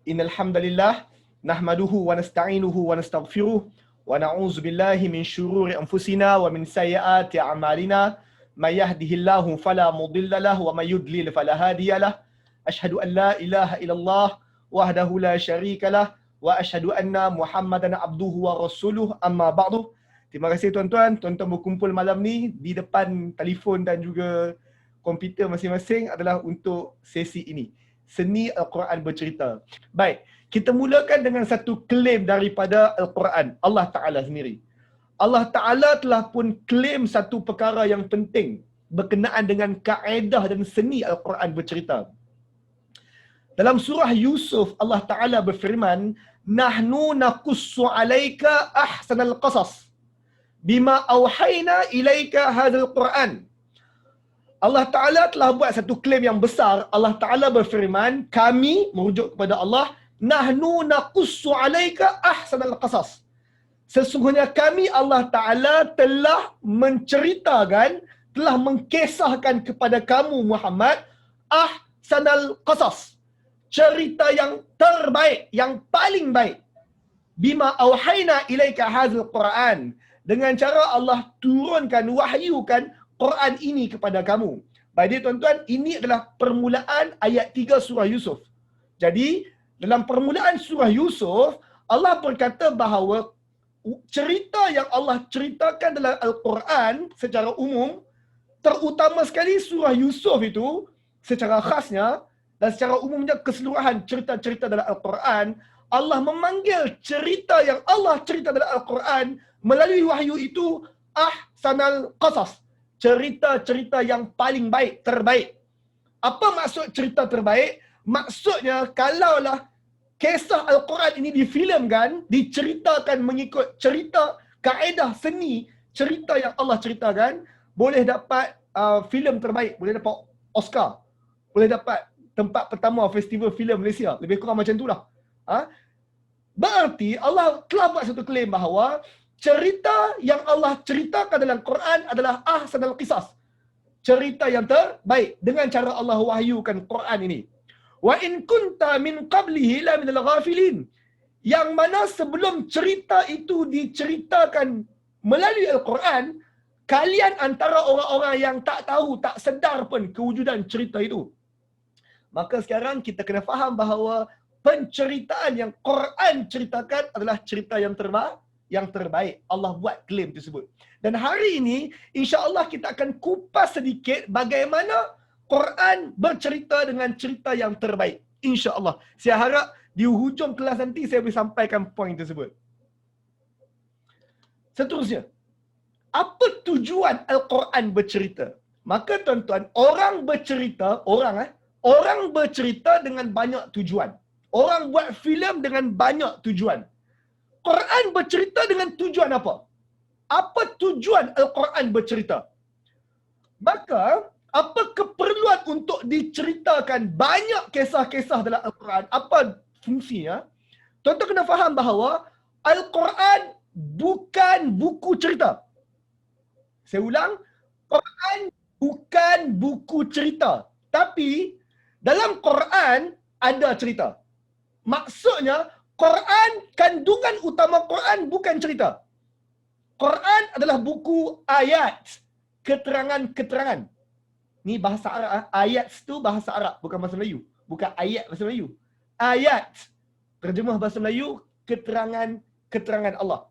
Innal hamdalillah nahmaduhu wa nasta'inuhu wa nastaghfiruh wa na'udzu billahi min shururi anfusina wa min sayyiati a'malina. May yahdihillahu fala mudilla lahu wa may yudlil fala hadiya lahu. Asyhadu an la ilaha illallah wahdahu la syarika lah wa asyhadu anna Muhammadan abduhu wa rasuluh. Amma ba'du. Terima kasih tuan-tuan berkumpul malam ni di depan telefon dan juga komputer masing-masing adalah untuk sesi ini. Seni Al-Quran bercerita. Baik, kita mulakan dengan satu klaim daripada Al-Quran. Allah Ta'ala sendiri. Allah Ta'ala telah pun klaim satu perkara yang penting berkenaan dengan kaedah dan seni Al-Quran bercerita. Dalam surah Yusuf, Allah Ta'ala berfirman, Nahnu naqussu alaika ahsanal qasas bima awhayna ilaika hadzal Quran. Allah Ta'ala telah buat satu klaim yang besar. Allah Ta'ala berfirman, kami, merujuk kepada Allah, Nahnu naqussu alaika ahsanal qasas. Sesungguhnya kami, Allah Ta'ala, telah menceritakan, telah mengkisahkan kepada kamu Muhammad, ahsanal qasas. Cerita yang terbaik, yang paling baik. Bima awhayna ilaika hadzal Quran. Dengan cara Allah turunkan, wahyukan Quran ini kepada kamu. Baik tuan-tuan, ini adalah permulaan ayat 3 surah Yusuf. Jadi, dalam permulaan surah Yusuf, Allah berkata bahawa cerita yang Allah ceritakan dalam Al-Quran secara umum, terutama sekali surah Yusuf itu, secara khasnya dan secara umumnya keseluruhan cerita-cerita dalam Al-Quran, Allah memanggil cerita yang Allah cerita dalam Al-Quran melalui wahyu itu ahsanal qasas. Cerita-cerita yang paling baik, terbaik. Apa maksud cerita terbaik? Maksudnya, kalaulah kisah Al-Quran ini difilmkan, diceritakan mengikut cerita, kaedah seni, cerita yang Allah ceritakan, boleh dapat filem terbaik, boleh dapat Oscar, boleh dapat tempat pertama Festival Filem Malaysia. Lebih kurang macam itulah. Berarti Allah telah buat satu klaim bahawa cerita yang Allah ceritakan dalam Quran adalah ahsanal qisas. Cerita yang terbaik dengan cara Allah wahyukan Quran ini. Wa in kunta min qablihi la minal ghafilin. Yang mana sebelum cerita itu diceritakan melalui Al-Quran, kalian antara orang-orang yang tak tahu, tak sedar pun kewujudan cerita itu. Maka sekarang kita kena faham bahawa penceritaan yang Quran ceritakan adalah cerita yang terbaik. Allah buat klaim tersebut. Dan hari ini, insya-Allah kita akan kupas sedikit bagaimana Quran bercerita dengan cerita yang terbaik. Insya-Allah. Saya harap di hujung kelas nanti saya boleh sampaikan poin tersebut. Seterusnya, apa tujuan Al-Quran bercerita? Maka tuan-tuan, orang bercerita dengan banyak tujuan. Orang buat filem dengan banyak tujuan. Quran bercerita dengan tujuan apa? Apa tujuan Al-Quran bercerita? Maka, apa keperluan untuk diceritakan banyak kisah-kisah dalam Al-Quran? Apa fungsinya? Tuan-tuan kena faham bahawa Al-Quran bukan buku cerita. Saya ulang, Quran bukan buku cerita. Tapi, dalam Quran ada cerita. Maksudnya, Quran, kandungan utama Quran bukan cerita. Quran adalah buku ayat, keterangan-keterangan. Ni bahasa Arab. Ayat itu bahasa Arab, bukan bahasa Melayu. Bukan ayat bahasa Melayu. Ayat, terjemah bahasa Melayu, keterangan-keterangan Allah.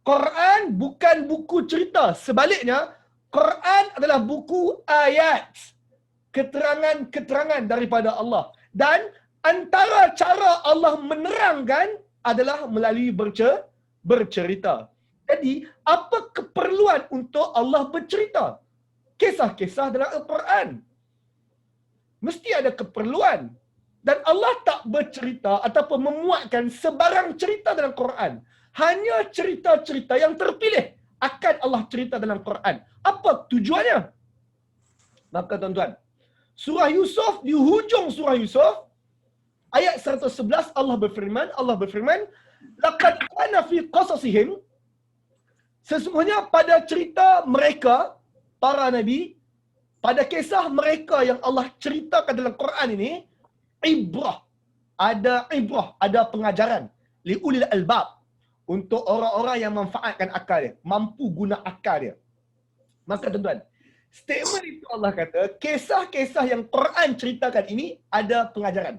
Quran bukan buku cerita. Sebaliknya, Quran adalah buku ayat, keterangan-keterangan daripada Allah. Dan antara cara Allah menerangkan adalah melalui bercerita. Jadi, apa keperluan untuk Allah bercerita? Kisah-kisah dalam Al-Quran. Mesti ada keperluan. Dan Allah tak bercerita ataupun memuatkan sebarang cerita dalam Quran. Hanya cerita-cerita yang terpilih akan Allah cerita dalam Quran. Apa tujuannya? Maka tuan-tuan, surah Yusuf, di hujung surah Yusuf, ayat 111 Allah berfirman, laqad kana fi qasasihim, sesungguhnya pada cerita mereka para nabi, pada kisah mereka yang Allah ceritakan dalam Quran ini, ibrah, ada ibrah, ada pengajaran liulil albab, untuk orang-orang yang manfaatkan akal dia, mampu guna akal dia. Maka tuan-tuan, statement itu Allah kata, kisah-kisah yang Quran ceritakan ini ada pengajaran.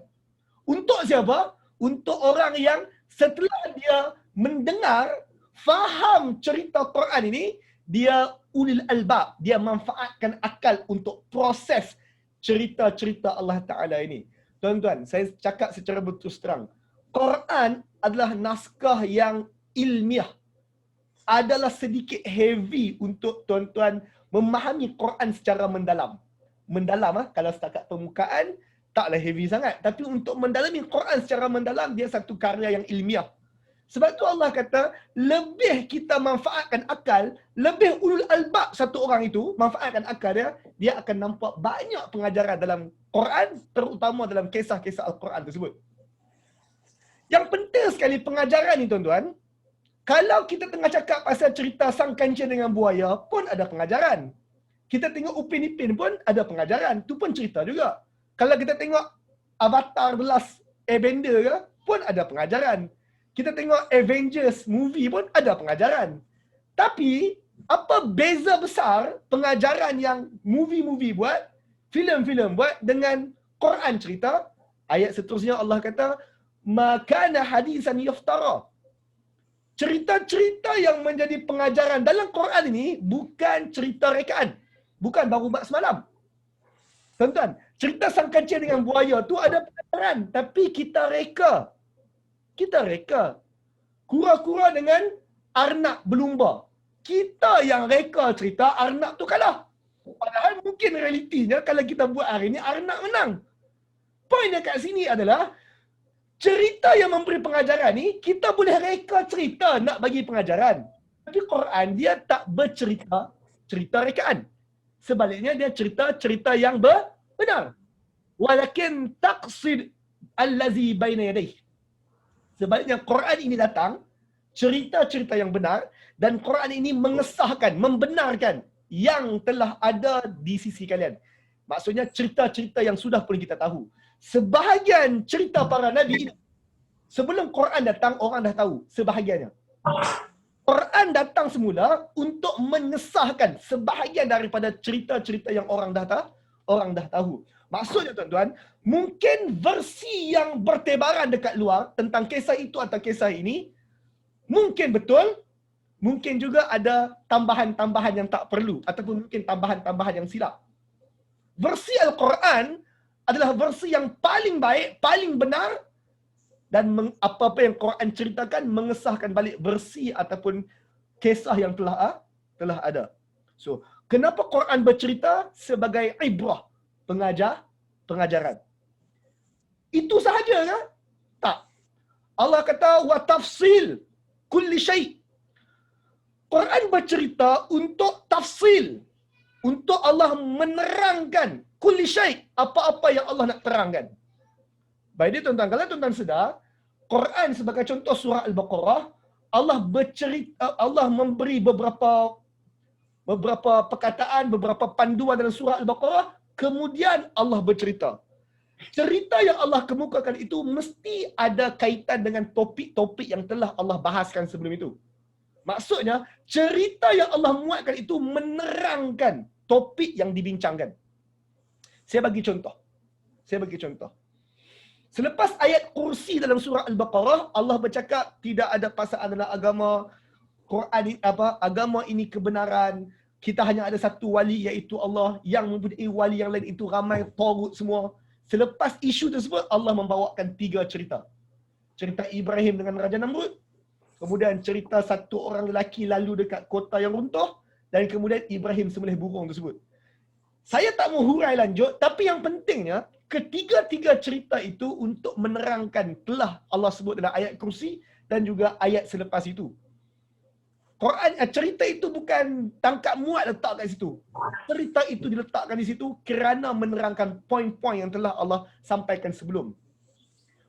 Untuk siapa? Untuk orang yang setelah dia mendengar, faham cerita Quran ini, dia ulil albab, dia manfaatkan akal untuk proses cerita-cerita Allah Ta'ala ini. Tuan-tuan, saya cakap secara berterus terang, Quran adalah naskah yang ilmiah, adalah sedikit heavy untuk tuan-tuan memahami Quran secara mendalam. Mendalam, kalau setakat permukaan, taklah heavy sangat. Tapi untuk mendalami Quran secara mendalam, dia satu karya yang ilmiah. Sebab tu Allah kata, lebih kita manfaatkan akal, lebih ulul albab satu orang itu, manfaatkan akal dia, dia akan nampak banyak pengajaran dalam Quran, terutama dalam kisah-kisah Al-Quran tersebut. Yang penting sekali pengajaran ni tuan-tuan, kalau kita tengah cakap pasal cerita sang kancil dengan buaya, pun ada pengajaran. Kita tengok Upin Ipin pun ada pengajaran. Tu pun cerita juga. Kalau kita tengok Avatar The Last Airbender ke, pun ada pengajaran. Kita tengok Avengers movie pun ada pengajaran. Tapi, apa beza besar pengajaran yang movie-movie buat, filem-filem buat dengan Quran cerita? Ayat seterusnya Allah kata, "Makana hadisan yuftara." Cerita-cerita yang menjadi pengajaran dalam Quran ini bukan cerita rekaan. Bukan baru buat semalam. Tuan-tuan, cerita sang kancil dengan buaya tu ada pengajaran. Tapi kita reka. Kita reka. Kura-kura dengan arnak berlumba. Kita yang reka cerita, arnak tu kalah. Padahal mungkin realitinya kalau kita buat hari ni, arnak menang. Poin dekat sini adalah, cerita yang memberi pengajaran ni, kita boleh reka cerita nak bagi pengajaran. Tapi Quran, dia tak bercerita cerita rekaan. Sebaliknya, dia cerita yang benar. Walakin taqsid allazi baina yadayh. Sebaliknya, Quran ini datang, cerita-cerita yang benar, dan Quran ini mengesahkan, membenarkan yang telah ada di sisi kalian. Maksudnya, cerita-cerita yang sudah pun kita tahu. Sebahagian cerita para Nabi ini, sebelum Quran datang, orang dah tahu sebahagiannya. Quran datang semula untuk mengesahkan sebahagian daripada cerita-cerita yang orang dah tahu. Maksudnya tuan-tuan, mungkin versi yang bertebaran dekat luar tentang kisah itu atau kisah ini, mungkin betul, mungkin juga ada tambahan-tambahan yang tak perlu, ataupun mungkin tambahan-tambahan yang silap. Versi Al-Quran adalah versi yang paling baik, paling benar, dan apa-apa yang Quran ceritakan mengesahkan balik versi ataupun kisah yang telah ada. So, kenapa Quran bercerita? Sebagai ibrah, pengajaran. Itu sahaja ke? Tak. Allah kata wa tafsil kulli syai'. Quran bercerita untuk tafsil, untuk Allah menerangkan kulli syai', apa-apa yang Allah nak terangkan. Baik dia tuan-tuan, kalau tuan-tuan sedar, Quran sebagai contoh surah Al-Baqarah, Allah bercerita, Allah memberi beberapa perkataan, beberapa panduan dalam surah Al-Baqarah, kemudian Allah bercerita. Cerita yang Allah kemukakan itu mesti ada kaitan dengan topik-topik yang telah Allah bahaskan sebelum itu. Maksudnya, cerita yang Allah muatkan itu menerangkan topik yang dibincangkan. Saya bagi contoh. Selepas ayat kursi dalam surah Al-Baqarah, Allah bercakap tidak ada pasangan dalam agama, Quran agama ini kebenaran, kita hanya ada satu wali iaitu Allah, yang mempunyai wali yang lain itu ramai tagut semua. Selepas isu tersebut, Allah membawakan 3 cerita. Cerita Ibrahim dengan Raja Namrud, kemudian cerita satu orang lelaki lalu dekat kota yang runtuh, dan kemudian Ibrahim sembelih burung tersebut. Saya tak mau hurai lanjut, tapi yang pentingnya, ketiga-tiga cerita itu untuk menerangkan telah Allah sebut dalam ayat kursi dan juga ayat selepas itu. Quran, cerita itu bukan tangkap muat letak kat situ. Cerita itu diletakkan di situ kerana menerangkan poin-poin yang telah Allah sampaikan sebelum.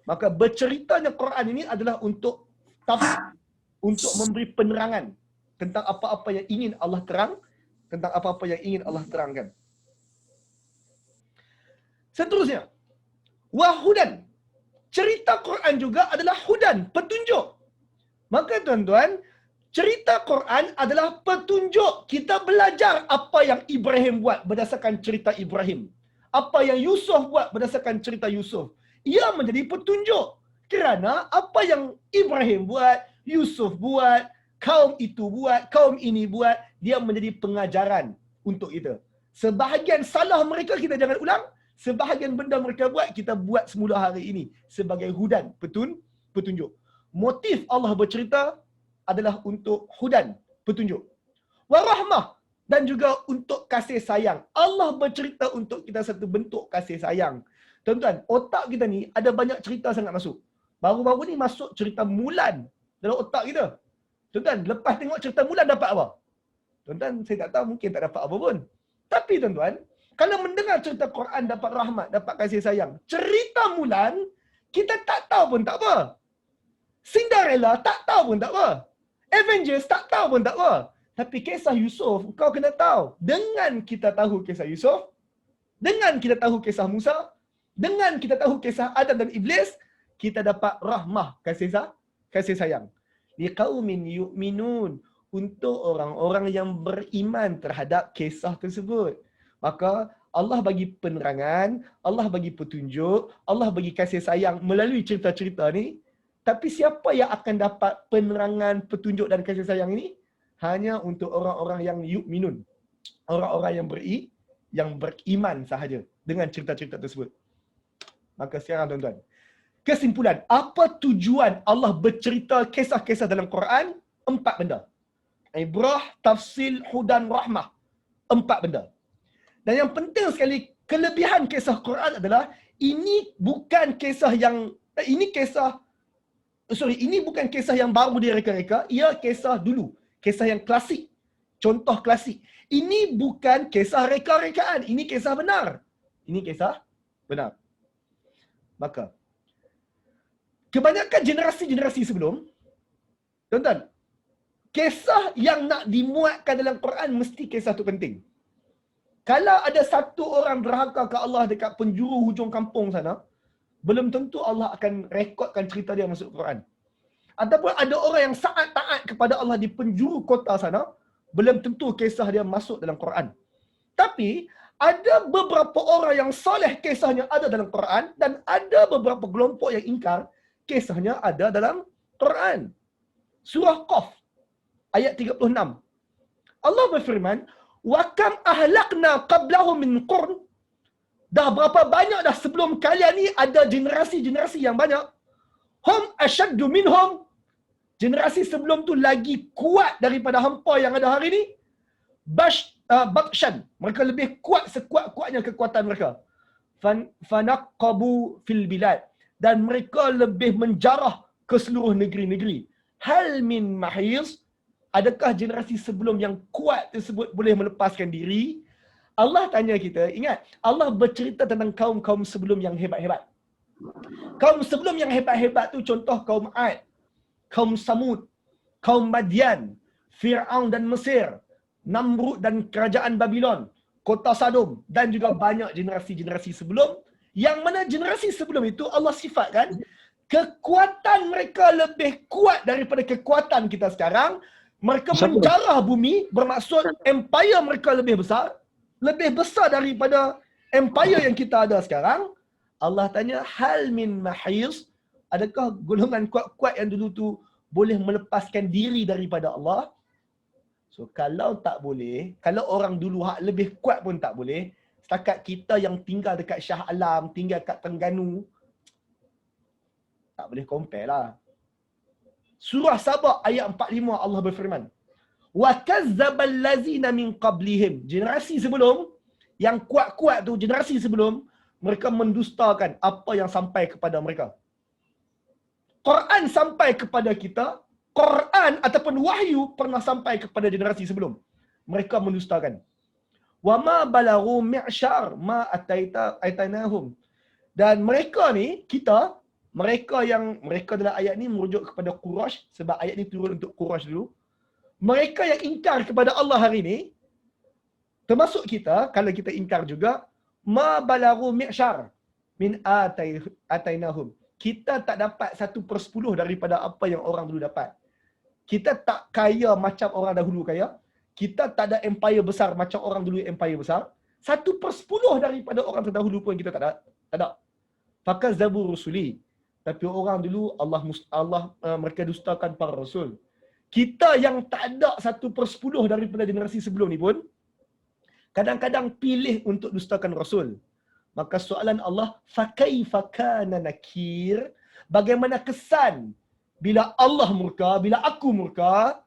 Maka berceritanya Quran ini adalah untuk tafsir, untuk memberi penerangan tentang apa-apa yang ingin Allah terangkan. Seterusnya, wahudan. cerita Quran juga adalah hudan, petunjuk. Maka tuan-tuan, cerita Quran adalah petunjuk. Kita belajar apa yang Ibrahim buat berdasarkan cerita Ibrahim. Apa yang Yusuf buat berdasarkan cerita Yusuf. Ia menjadi petunjuk. Kerana apa yang Ibrahim buat, Yusuf buat, kaum itu buat, kaum ini buat, dia menjadi pengajaran untuk kita. Sebahagian salah mereka kita jangan ulang. Sebahagian benda mereka buat, kita buat semula hari ini. Sebagai hudan, petunjuk. Motif Allah bercerita adalah untuk hudan, petunjuk. Warahmah, dan juga untuk kasih sayang. Allah bercerita untuk kita satu bentuk kasih sayang. Tuan-tuan, otak kita ni ada banyak cerita sangat masuk. Baru-baru ni masuk cerita Mulan dalam otak kita. Tuan-tuan, lepas tengok cerita Mulan dapat apa? Tuan-tuan, saya tak tahu, mungkin tak dapat apa pun. Tapi tuan-tuan, kalau mendengar cerita Quran dapat rahmat, dapat kasih sayang. Cerita Mulan, kita tak tahu pun tak apa. Cinderella tak tahu pun tak apa. Avengers tak tahu pun tak apa. Tapi kisah Yusuf, kau kena tahu. Dengan kita tahu kisah Yusuf, dengan kita tahu kisah Musa, dengan kita tahu kisah Adam dan Iblis, kita dapat rahmah, kasih sayang. Liqaumin yu'minun, untuk orang-orang yang beriman terhadap kisah tersebut. Maka Allah bagi penerangan, Allah bagi petunjuk, Allah bagi kasih sayang melalui cerita-cerita ni. Tapi siapa yang akan dapat penerangan, petunjuk dan kasih sayang ini? Hanya untuk orang-orang yang yu'minun. Orang-orang yang beriman sahaja dengan cerita-cerita tersebut. Maka sekarang tuan-tuan, kesimpulan, apa tujuan Allah bercerita kisah-kisah dalam Quran? 4 benda. Ibrah, tafsil, hudan, rahmah. 4 benda. Dan yang penting sekali, kelebihan kisah Quran adalah ini bukan kisah yang baru direka-reka, ia kisah dulu, kisah yang klasik, contoh klasik. Ini bukan kisah reka-rekaan, ini kisah benar. Ini kisah benar. Maka kebanyakan generasi-generasi sebelum, tuan-tuan, kisah yang nak dimuatkan dalam Quran mesti kisah tu penting. Kalau ada satu orang derhaka ke Allah dekat penjuru hujung kampung sana, belum tentu Allah akan rekodkan cerita dia masuk Quran. Ataupun ada orang yang sangat taat kepada Allah di penjuru kota sana, belum tentu kisah dia masuk dalam Quran. Tapi ada beberapa orang yang soleh kisahnya ada dalam Quran, dan ada beberapa kelompok yang ingkar kisahnya ada dalam Quran. Surah Qaf ayat 36. Allah berfirman, "Wa kam ahlakna qablahum min qurn." Dah berapa banyak dah sebelum kalian ni ada generasi-generasi yang banyak. Hum ashaddu minhum. Generasi sebelum tu lagi kuat daripada hampa yang ada hari ni. Batshan. Mereka lebih kuat sekuat-kuatnya kekuatan mereka. Fanaqabu fil bilad. Dan mereka lebih menjarah ke seluruh negeri-negeri. Hal min mahiz. Adakah generasi sebelum yang kuat tersebut boleh melepaskan diri? Allah tanya kita, ingat, Allah bercerita tentang kaum-kaum sebelum yang hebat-hebat. Kaum sebelum yang hebat-hebat tu contoh kaum Ad, kaum Samud, kaum Madian, Fir'aun dan Mesir, Namrud dan kerajaan Babylon, kota Sodom, dan juga banyak generasi-generasi sebelum, yang mana generasi sebelum itu Allah sifatkan kekuatan mereka lebih kuat daripada kekuatan kita sekarang. Mereka menjarah bumi, bermaksud empire mereka lebih besar daripada empire yang kita ada sekarang. Allah tanya, hal min mahiz, adakah golongan kuat-kuat yang dulu tu boleh melepaskan diri daripada Allah? So kalau tak boleh, kalau orang dulu hak lebih kuat pun tak boleh, setakat kita yang tinggal dekat Shah Alam, tinggal kat Terengganu, tak boleh compare lah. Surah Sabah ayat 45 Allah berfirman, wa kazzabal ladzina min qablihim. Generasi sebelum yang kuat-kuat tu, generasi sebelum, mereka mendustakan apa yang sampai kepada mereka. Quran sampai kepada kita, Quran ataupun wahyu pernah sampai kepada generasi sebelum. Mereka mendustakan. Wa ma balaghu mi'syar ma atainahum. Dan mereka ni, mereka dalam ayat ni merujuk kepada Quraisy, sebab ayat ni turun untuk Quraisy dulu. Mereka yang ingkar kepada Allah hari ni, termasuk kita, kalau kita ingkar juga, ma balaghu mi'syar min atainahum. kita tak dapat 1/10 daripada apa yang orang dulu dapat. Kita tak kaya macam orang dahulu kaya. Kita tak ada empire besar macam orang dulu empire besar. 1/10 daripada orang terdahulu pun kita tak ada. Tak ada. Fakazzabu rusuli. Tapi orang dulu Allah mereka dustakan para rasul. Kita yang tak ada 1/10 daripada generasi sebelum ni pun kadang-kadang pilih untuk dustakan rasul. Maka soalan Allah, fakaifa kana nakir? Bagaimana kesan bila Allah murka, bila aku murka?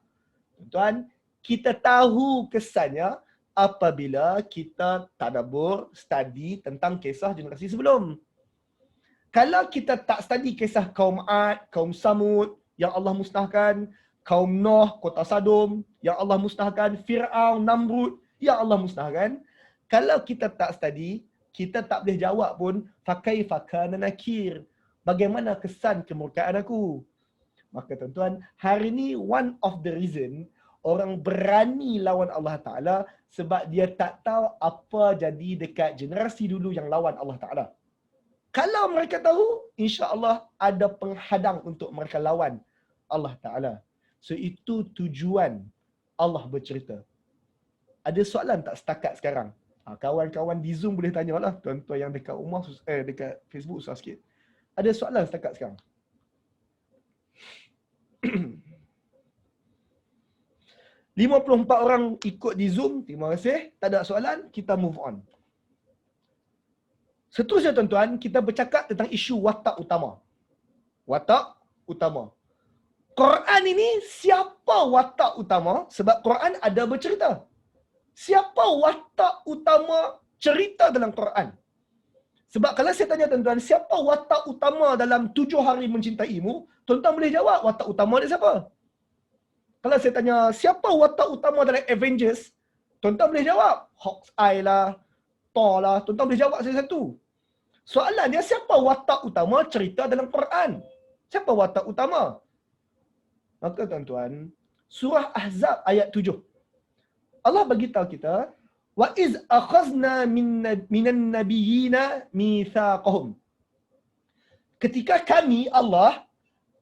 Tuan, kita tahu kesannya apabila kita tadabbur, study tentang kisah generasi sebelum. Kalau kita tak study kisah kaum Ad, kaum Samud yang Allah musnahkan, kaum Nuh, kota Sodom yang Allah musnahkan, Fir'aun, Namrud yang Allah musnahkan, kalau kita tak study, kita tak boleh jawab pun fakaifa kana nakir. Bagaimana kesan kemurkaan aku? Maka tuan-tuan, hari ni one of the reason orang berani lawan Allah Ta'ala sebab dia tak tahu apa jadi dekat generasi dulu yang lawan Allah Ta'ala. Kalau mereka tahu, insya-Allah ada penghadang untuk mereka lawan Allah Ta'ala. So itu tujuan Allah bercerita. Ada soalan tak setakat sekarang? Kawan-kawan di Zoom boleh tanya lah. Tuan-tuan yang dekat rumah, dekat Facebook susah sikit. Ada soalan setakat sekarang? 54 orang ikut di Zoom. Terima kasih. Tak ada soalan, kita move on. Seterusnya tuan-tuan, kita bercakap tentang isu watak utama. Watak utama. Quran ini siapa watak utama? Sebab Quran ada bercerita. Siapa watak utama cerita dalam Quran? Sebab kalau saya tanya tuan-tuan, siapa watak utama dalam 7 hari mencintaimu? Tuan-tuan boleh jawab watak utama dia siapa? Kalau saya tanya, siapa watak utama dalam Avengers? Tuan-tuan boleh jawab. Hawkeye lah, Thor lah. Tuan-tuan boleh jawab satu-satu. Soalan dia, siapa watak utama cerita dalam Quran? Siapa watak utama? Maka tuan-tuan, surah Ahzab ayat 7. Allah bagi tahu kita, wa iz akhazna minan nabiyyina mitsaqahum. Ketika kami Allah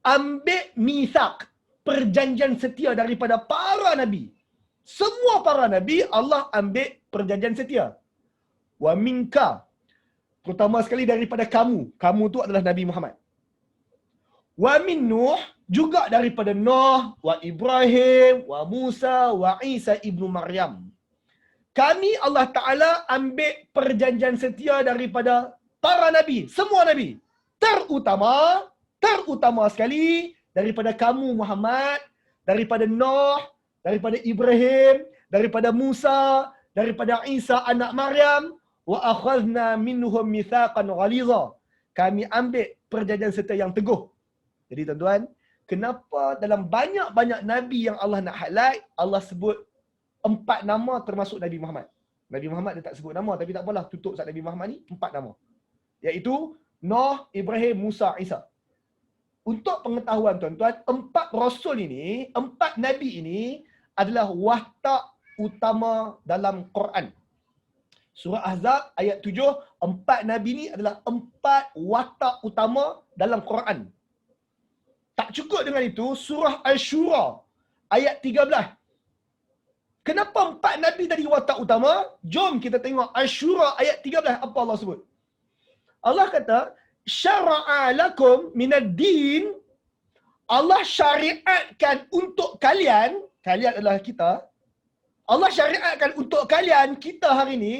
ambil mitsaq, perjanjian setia daripada para nabi. Semua para nabi Allah ambil perjanjian setia. Wa minka, terutama sekali daripada kamu. Kamu tu adalah Nabi Muhammad. Wa min Nuh, juga daripada Nuh, wa Ibrahim, wa Musa, wa Isa ibnu Maryam. Kami Allah Ta'ala ambil perjanjian setia daripada para nabi, semua nabi. Terutama sekali daripada kamu Muhammad, daripada Nuh, daripada Ibrahim, daripada Musa, daripada Isa anak Maryam, wa akhadna minhum mitsaqan ghaliza. Kami ambil perjanjian setia yang teguh. Jadi tuan-tuan, kenapa dalam banyak-banyak nabi yang Allah nak highlight, Allah sebut 4 nama termasuk Nabi Muhammad. Nabi Muhammad dia tak sebut nama, tapi tak apalah, tutup saat Nabi Muhammad ni 4 nama. Iaitu Nuh, Ibrahim, Musa, Isa. Untuk pengetahuan tuan-tuan, 4 rasul ini, 4 nabi ini adalah watak utama dalam Quran. Surah Ahzab ayat 7, 4 nabi ini adalah 4 watak utama dalam Quran. Tak cukup dengan itu, surah Asy-Syura ayat 13. Kenapa 4 nabi tadi watak utama? Jom kita tengok Asy-Syura ayat 13, apa Allah sebut. Allah kata, syara'a lakum minad din. Allah syariatkan untuk kalian, kalian adalah kita. Allah syariatkan untuk kalian, kita hari ini,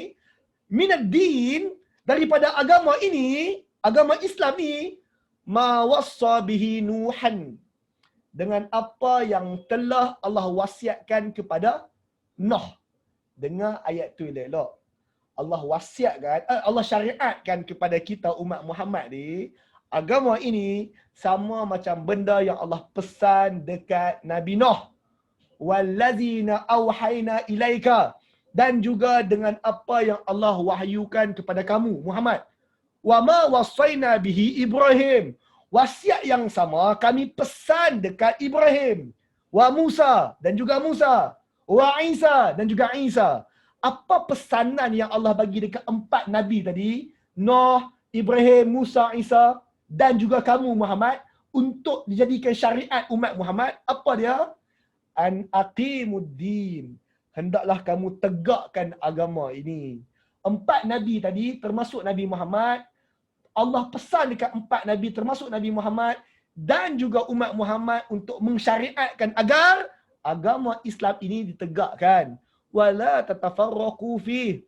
minad din, daripada agama ini, agama Islam ni, ma wassa bihi Nuhan, dengan apa yang telah Allah wasiatkan kepada Nuh. Dengar ayat tu elok. Allah wasiatkan, Allah syariatkan kepada kita umat Muhammad ni, agama ini sama macam benda yang Allah pesan dekat Nabi Nuh. Wallazina auhayna ilaika, dan juga dengan apa yang Allah wahyukan kepada kamu Muhammad. Wa ma wasaina bihi Ibrahim, wasiat yang sama kami pesan dekat Ibrahim. Wa Musa, dan juga Musa. Wa Isa, dan juga Isa. Apa pesanan yang Allah bagi dekat 4 nabi tadi? Nuh, Ibrahim, Musa, Isa. dan juga kamu Muhammad untuk dijadikan syariat umat Muhammad. Apa dia? An aqimuddin. Hendaklah kamu tegakkan agama ini. 4 nabi tadi termasuk Nabi Muhammad, Allah pesan dekat 4 nabi termasuk Nabi Muhammad dan juga umat Muhammad untuk mensyariatkan agar agama Islam ini ditegakkan. Wala tatafarraqu fi.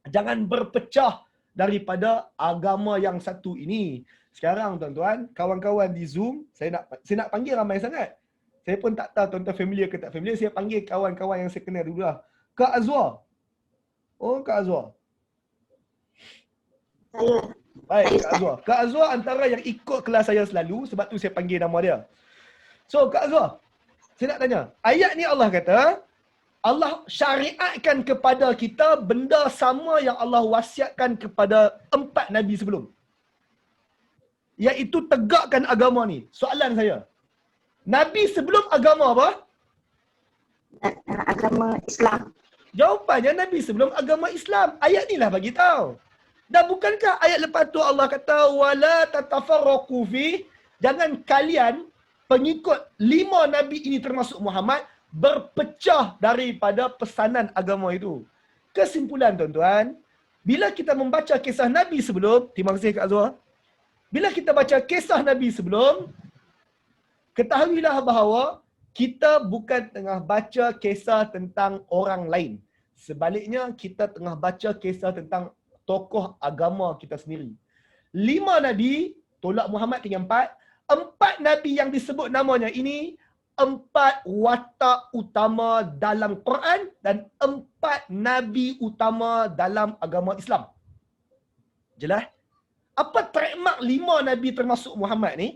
Jangan berpecah daripada agama yang satu ini. Sekarang tuan-tuan, kawan-kawan di Zoom, saya nak panggil ramai sangat. Saya pun tak tahu tuan-tuan familiar ke tak familiar. Saya panggil kawan-kawan yang saya kenal dulu lah. Kak Azwar. Oh, Kak Azwar. Saya. Baik, Kak Azwar. Kak Azwar antara yang ikut kelas saya selalu, sebab tu saya panggil nama dia. So, Kak Azwar, saya nak tanya. Ayat ni Allah kata, Allah syariatkan kepada kita benda sama yang Allah wasiatkan kepada 4 Nabi sebelum. Iaitu tegakkan agama ni. Soalan saya. Nabi sebelum agama apa? Agama Islam. Jawapannya Nabi sebelum agama Islam. Ayat ni lah bagi tahu. Dan bukankah ayat lepas tu Allah kata wala tatafarraqu fi, jangan kalian pengikut 5 nabi ini termasuk Muhammad berpecah daripada pesanan agama itu. Kesimpulan tuan-tuan, bila kita membaca kisah Nabi sebelum, terima kasih Kak Azwar. Bila kita baca kisah Nabi sebelum, ketahuilah bahawa kita bukan tengah baca kisah tentang orang lain. Sebaliknya, kita tengah baca kisah tentang tokoh agama kita sendiri. 5 Nabi, tolak Muhammad tinggal 4. 4 Nabi yang disebut namanya ini, 4 watak utama dalam Quran dan 4 Nabi utama dalam agama Islam. Jelas? Apa trademark 5 Nabi termasuk Muhammad ni?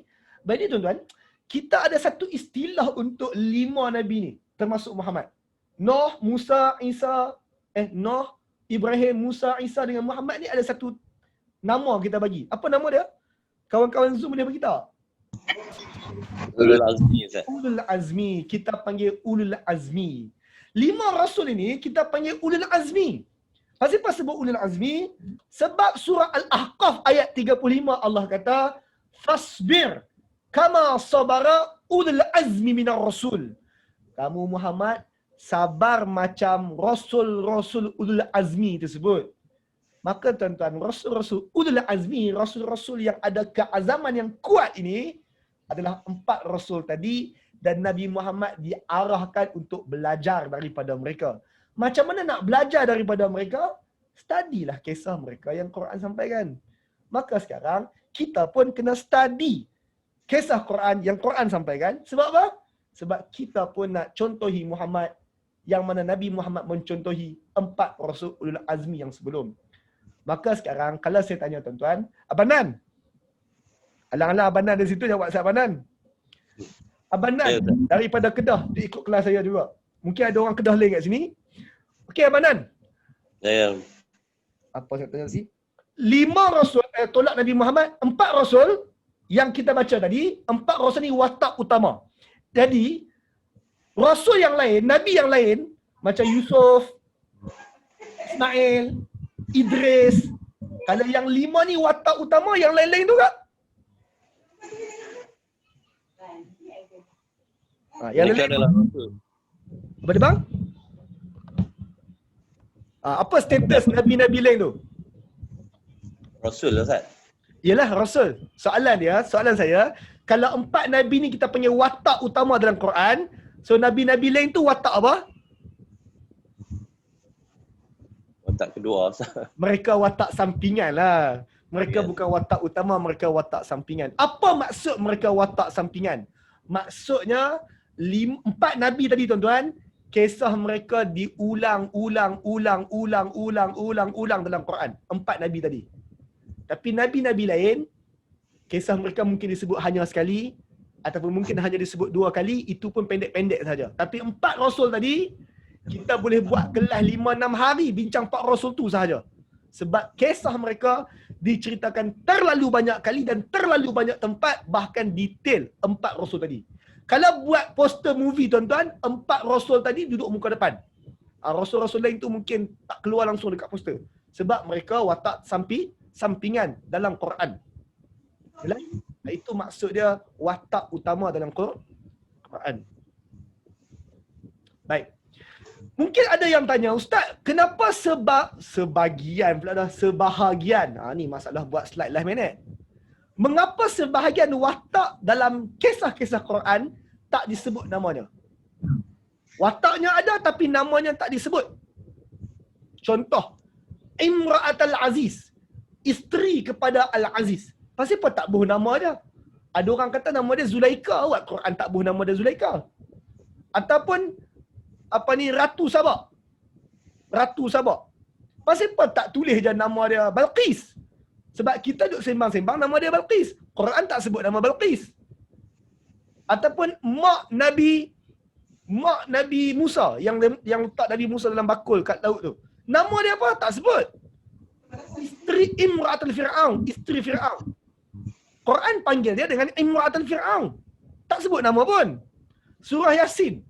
Jadi tuan-tuan, kita ada satu istilah untuk 5 Nabi ni termasuk Muhammad. Nuh, Musa, Isa, Nuh, Ibrahim, Musa, Isa dengan Muhammad ni ada satu nama kita bagi. Apa nama dia? Kawan-kawan Zoom boleh beritahu? Ulul Azmi, Ustaz. Ulul Azmi. Kita panggil Ulul Azmi. 5 Rasul ini kita panggil Ulul Azmi. Kenapa sebut Ulul Azmi? Sebab surah Al-Ahqaf ayat 35 Allah kata, Fasbir kama sabara Ulul Azmi minar Rasul. Kamu Muhammad, sabar macam Rasul-Rasul Ulul Azmi tersebut. Maka tuan-tuan, Rasul-Rasul Ulul Azmi, Rasul-Rasul yang ada keazaman yang kuat ini, adalah 4 Rasul tadi dan Nabi Muhammad diarahkan untuk belajar daripada mereka. Macam mana nak belajar daripada mereka? Studilah kisah mereka yang Quran sampaikan. Maka sekarang, kita pun kena study kisah Quran yang Quran sampaikan. Sebab apa? Sebab kita pun nak contohi Muhammad yang mana Nabi Muhammad mencontohi 4 Rasul Ulul Azmi yang sebelum. Maka sekarang, kalau saya tanya tuan-tuan, Abang Nan, alang-alang Abang Nan dari situ, jawab WhatsApp Abang Nan. Abang Nan daripada Kedah, dia ikut kelas saya juga. Mungkin ada orang Kedah lain kat sini. Okey Abang Nan. Ya. Apa saya tanya tadi? 5 Rasul, tolak Nabi Muhammad, 4 Rasul yang kita baca tadi, 4 Rasul ni watak utama. Jadi, Rasul yang lain, Nabi yang lain, macam Yusuf, Ismail, Idris, kalau yang 5 ni watak utama, yang lain-lain tu tak? Yang lain adalah Rasul. apa dia bang? Apa status Nabi-Nabi lain tu? Rasul lah, Ustaz. Yalah Rasul. Soalan saya, kalau 4 Nabi ni kita panggil watak utama dalam Quran, so Nabi-Nabi lain tu watak apa? Watak kedua, Ustaz. Mereka watak sampingan lah. Mereka bukan watak utama, mereka watak sampingan. Apa maksud mereka watak sampingan? Maksudnya, 4 Nabi tadi tuan-tuan, kisah mereka diulang-ulang dalam Quran. 4 Nabi tadi. Tapi Nabi-Nabi lain, kisah mereka mungkin disebut hanya sekali, ataupun mungkin hanya disebut 2 kali, itu pun pendek-pendek saja. Tapi 4 Rasul tadi, kita boleh buat kelas 5-6 hari bincang 4 Rasul tu sahaja. Sebab kisah mereka diceritakan terlalu banyak kali dan terlalu banyak tempat, bahkan detail 4 Rasul tadi. Kalau buat poster movie tuan-tuan, 4 Rasul tadi duduk muka depan. Rasul-Rasul lain tu mungkin tak keluar langsung dekat poster. Sebab mereka watak sampingan dalam Quran. Jelas? Itu maksud dia watak utama dalam Quran. Baik. Mungkin ada yang tanya, Ustaz, kenapa sebahagian pula dah, sebahagian. Ni masalah buat slide last minute. Mengapa sebahagian watak dalam kisah-kisah Quran tak disebut namanya? Wataknya ada tapi namanya tak disebut. Contoh, Imra'at Al-Aziz, isteri kepada Al-Aziz. Pasal apa tak buh nama dia? Ada orang kata nama dia Zulaika, awak Quran tak buh nama dia Zulaika. Ataupun Ratu Sabah. Ratu Sabah. Pasal apa tak tulis je nama dia Balqis? Sebab kita duk sembang-sembang nama dia Balqis. Quran tak sebut nama Balqis. Ataupun mak Nabi Musa yang letak Nabi Musa dalam bakul kat laut tu. Nama dia apa? Tak sebut. Isteri Imra'atul Fir'aun, isteri Fir'aun. Quran panggil dia dengan Imra'atul Fir'aun. Tak sebut nama pun. Surah Yasin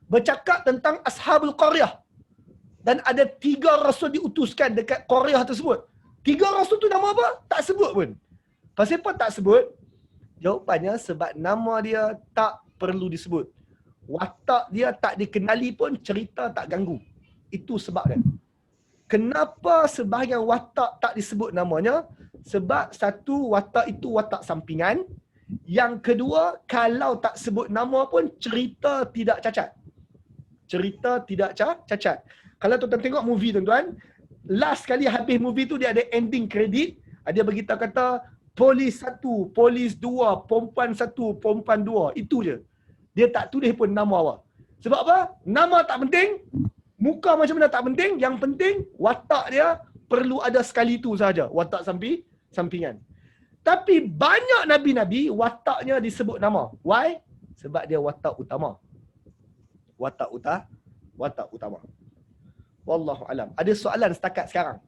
bercakap tentang Ashabul Qaryah. Dan ada 3 rasul diutuskan dekat Qaryah tersebut. 3 rasul tu nama apa? Tak sebut pun. Pasal apa tak sebut? Jawapannya sebab nama dia tak perlu disebut. Watak dia tak dikenali pun, cerita tak ganggu. Itu sebab dia. Kenapa sebahagian watak tak disebut namanya? Sebab satu, watak itu watak sampingan. Yang kedua, kalau tak sebut nama pun, cerita tidak cacat. Cerita tidak cacat. Kalau tuan-tuan tengok movie tuan-tuan, last kali habis movie tu dia ada ending credit. Dia beritahu kata, polis 1, polis 2, perempuan 1, perempuan 2. Itu je. Dia tak tulis pun nama awak. Sebab apa? Nama tak penting. Muka macam mana tak penting. Yang penting, watak dia perlu ada sekali tu sahaja. Watak sampingan. Tapi banyak Nabi-Nabi, wataknya disebut nama. Why? Sebab dia watak utama. Watak utama. Wallahu alam. Ada soalan setakat sekarang?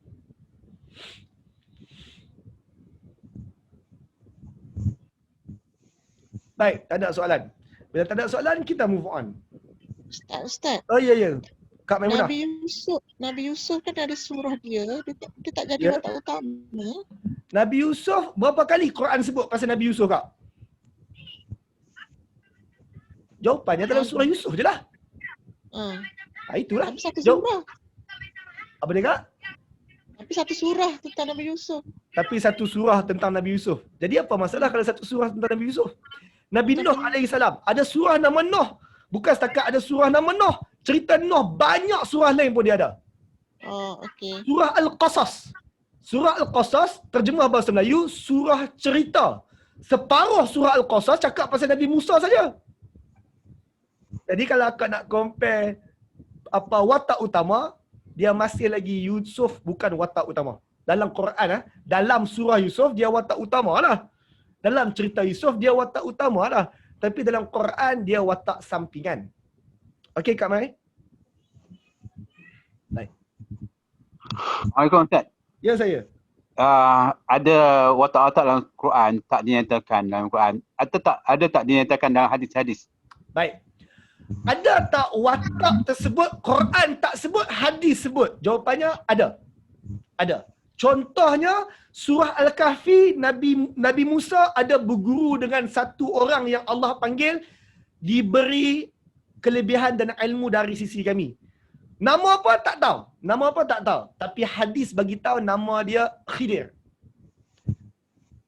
Baik, tak ada soalan. Bila tak ada soalan, kita move on. Ustaz. Oh ya. Kak Maimunah. Nabi Yusuf kan ada surah dia tak jadi watak utama. Nabi Yusuf, berapa kali Quran sebut pasal Nabi Yusuf, Kak? Jawapannya dalam surah Yusuf je lah. Itulah. Tapi satu surah. Apa dia, Kak? Tapi satu surah tentang Nabi Yusuf. Tapi satu surah tentang Nabi Yusuf. Jadi apa masalah kalau satu surah tentang Nabi Yusuf? Nabi Nuh alaihissalam. Ada surah nama Nuh. Bukan setakat ada surah nama Nuh. Cerita Nuh banyak surah lain pun dia ada. Oh, okey. Surah Al-Qasas. Surah Al-Qasas, terjemah bahasa Melayu, surah cerita. Separuh surah Al-Qasas cakap pasal Nabi Musa saja. Jadi kalau akak nak compare watak utama, dia masih lagi Yusuf bukan watak utama. Dalam Quran, dalam surah Yusuf, dia watak utama lah. Dalam cerita Yusuf, dia watak utama lah. Tapi dalam Quran, dia watak sampingan. Okey, Kak Mai? Baik. Assalamualaikum Ustaz. Ya, saya. Ada watak-watak dalam Quran tak dinyatakan dalam Quran. Ada tak dinyatakan dalam hadis-hadis? Baik. Ada tak watak tersebut Quran tak sebut, hadis sebut? Jawapannya ada. Ada. Contohnya surah Al-Kahfi, Nabi Musa ada berguru dengan satu orang yang Allah panggil diberi kelebihan dan ilmu dari sisi kami. Nama apa tak tahu. Nama apa tak tahu. Tapi hadis bagi tahu nama dia Khidir.